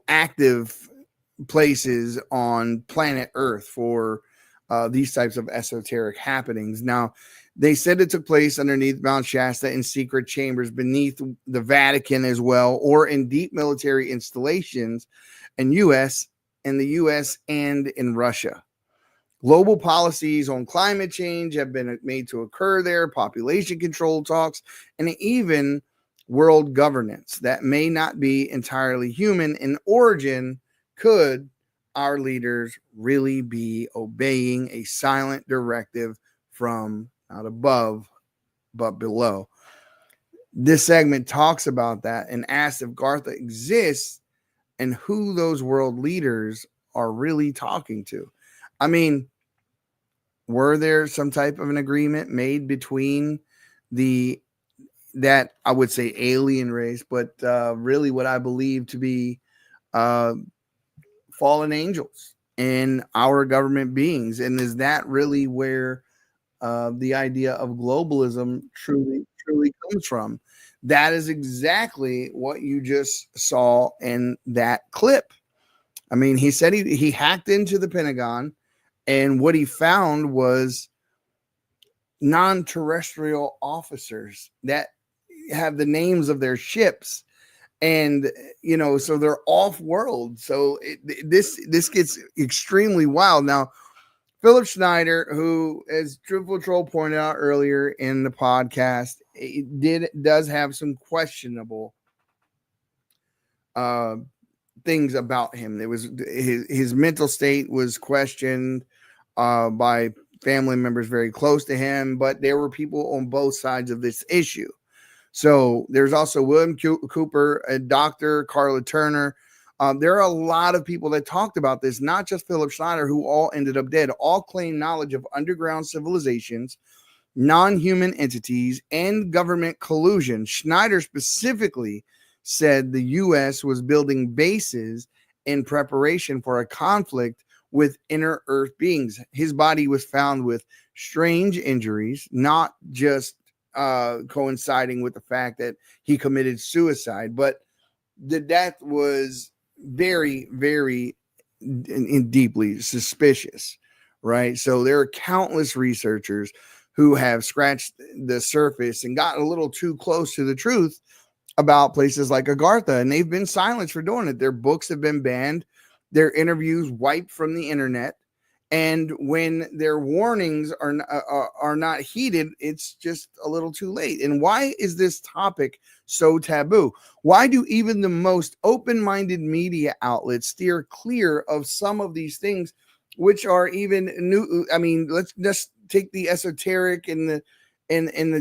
active places on planet Earth for these types of esoteric happenings. Now, they said it took place underneath Mount Shasta, in secret chambers beneath the Vatican as well, or in deep military installations in the U.S. and in Russia. Global policies on climate change have been made to occur there, population control talks, and even world governance that may not be entirely human in origin. Could our leaders really be obeying a silent directive from not above, but below? This segment talks about that and asks if Agartha exists and who those world leaders are really talking to. I mean, were there some type of an agreement made between that I would say alien race, but really what I believe to be fallen angels and our government beings? And is that really where the idea of globalism truly comes from? That is exactly what you just saw in that clip. I mean, he said he hacked into the Pentagon, and what he found was non-terrestrial officers that have the names of their ships, and so they're off-world. So this gets extremely wild. Now, Philip Schneider, who, as Truthful Troll pointed out earlier in the podcast, does have some questionable things about him. It was his mental state was questioned by family members very close to him, but there were people on both sides of this issue. So there's also William Cooper, a Dr. Carla Turner. There are a lot of people that talked about this, not just Philip Schneider, who all ended up dead. All claim knowledge of underground civilizations, non-human entities, and government collusion. Schneider specifically said the U.S. was building bases in preparation for a conflict with inner Earth beings. His body was found with strange injuries, not just coinciding with the fact that he committed suicide, but the death was very, very deeply suspicious, right? So there are countless researchers who have scratched the surface and gotten a little too close to the truth about places like Agartha, and they've been silenced for doing it. Their books have been banned, their interviews wiped from the internet, and when their warnings are not heeded, it's just a little too late. And why is this topic so taboo? Why do even the most open-minded media outlets steer clear of some of these things, which are even new? I mean, let's just take the esoteric and the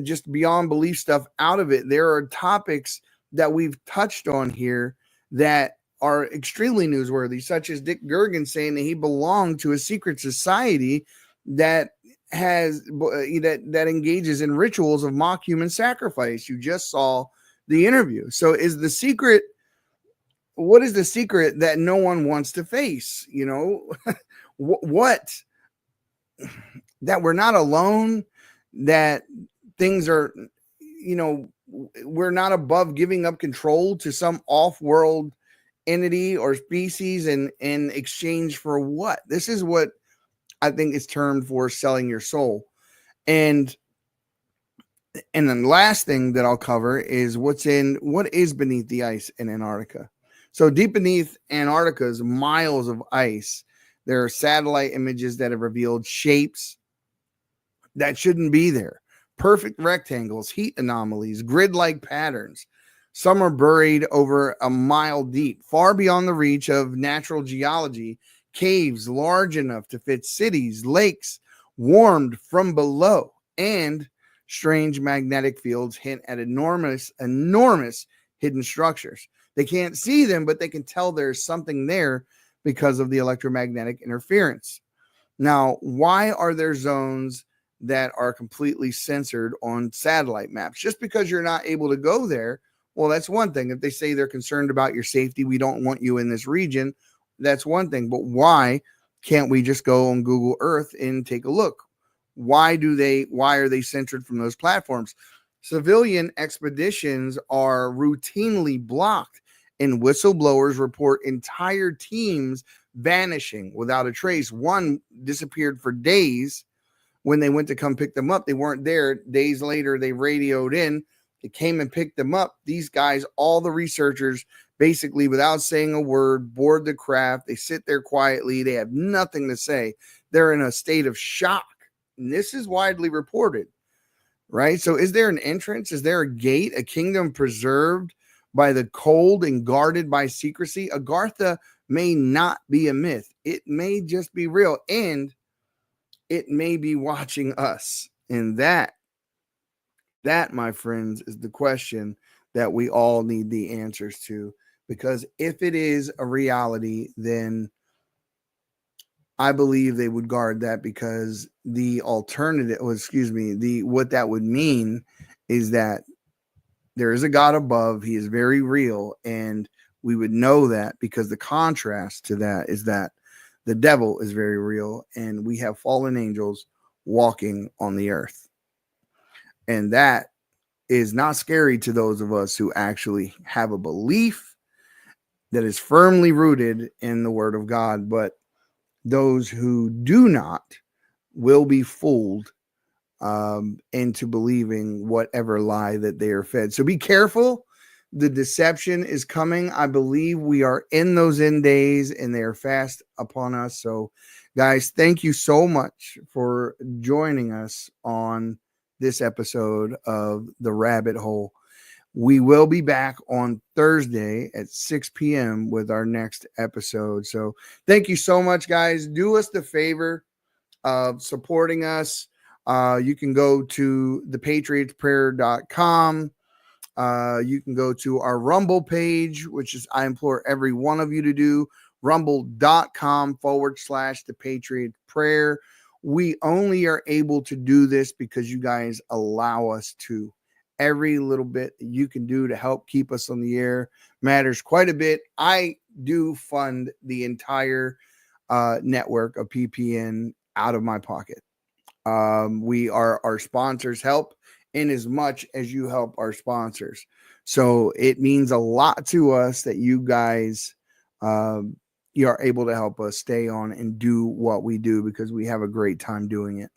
just beyond belief stuff out of it. There are topics that we've touched on here that are extremely newsworthy, such as Dick Gergen saying that he belonged to a secret society that has that engages in rituals of mock human sacrifice. You just saw the interview. So is the secret, what is the secret that no one wants to face? What? That we're not alone, that things are, we're not above giving up control to some off-world entity or species in exchange for what? This is what I think it's termed for selling your soul. And then the last thing that I'll cover is what is beneath the ice in Antarctica. So deep beneath Antarctica is miles of ice. There are satellite images that have revealed shapes that shouldn't be there. Perfect rectangles, heat anomalies, grid-like patterns. Some are buried over a mile deep, far beyond the reach of natural geology. Caves large enough to fit cities, lakes warmed from below, and strange magnetic fields hint at enormous hidden structures. They can't see them, but they can tell there's something there because of the electromagnetic interference. Now, why are there zones that are completely censored on satellite maps? Just because you're not able to go there, well, that's one thing. If they say they're concerned about your safety, we don't want you in this region, that's one thing. But why can't we just go on Google Earth and take a look? Why are they censored from those platforms? Civilian expeditions are routinely blocked, and whistleblowers report entire teams vanishing without a trace. One disappeared for days. When they went to come pick them up, they weren't there. Days later, they radioed in. They came and picked them up. These guys, all the researchers, basically without saying a word, board the craft. They sit there quietly. They have nothing to say. They're in a state of shock. And this is widely reported, right? So is there an entrance? Is there a gate, a kingdom preserved by the cold and guarded by secrecy? Agartha may not be a myth. It may just be real. And it may be watching us. And that, my friends, is the question that we all need the answers to. Because if it is a reality, then I believe they would guard that, because the alternative, what that would mean is that there is a God above. He is very real. And we would know that, because the contrast to that is that the devil is very real, and we have fallen angels walking on the earth. And that is not scary to those of us who actually have a belief that is firmly rooted in the word of God. But those who do not will be fooled into believing whatever lie that they are fed. So be careful. The deception is coming. I believe we are in those end days, and they are fast upon us. So, guys, thank you so much for joining us on this episode of The Rabbit Hole. We will be back on Thursday at 6 p.m. with our next episode. So thank you so much, guys. Do us the favor of supporting us. You can go to thepatriotsprayer.com. You can go to our Rumble page, which is, I implore every one of you to do, rumble.com/The Patriot Prayer. We only are able to do this because you guys allow us to. Every little bit that you can do to help keep us on the air matters quite a bit. I do fund the entire network of PPN out of my pocket. Our sponsors help in as much as you help our sponsors. So it means a lot to us that you guys you are able to help us stay on and do what we do, because we have a great time doing it.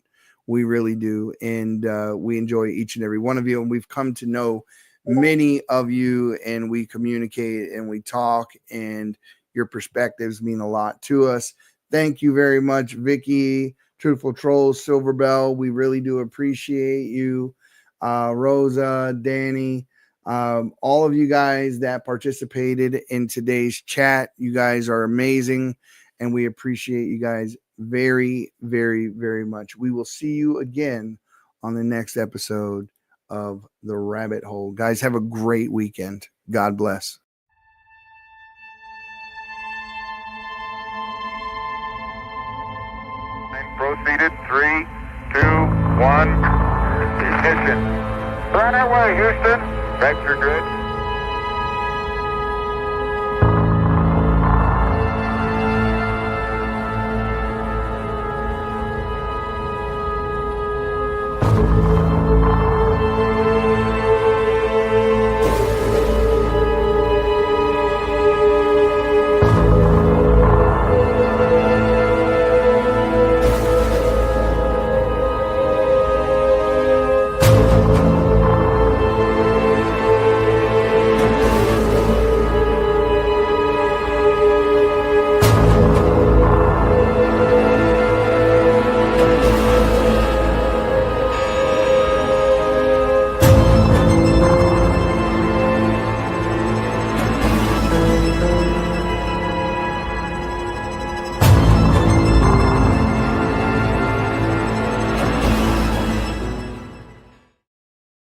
We really do. And we enjoy each and every one of you. And we've come to know many of you, and we communicate and we talk, and your perspectives mean a lot to us. Thank you very much, Vicky, Truthful Trolls, Silver Bell. We really do appreciate you. Rosa, Danny, all of you guys that participated in today's chat. You guys are amazing, and we appreciate you guys very, very, very much. We will see you again on the next episode of The Rabbit Hole. Guys, have a great weekend. God bless. Proceeded. 3, 2, 1. Ignition. We're on our way, Houston. Vector grid.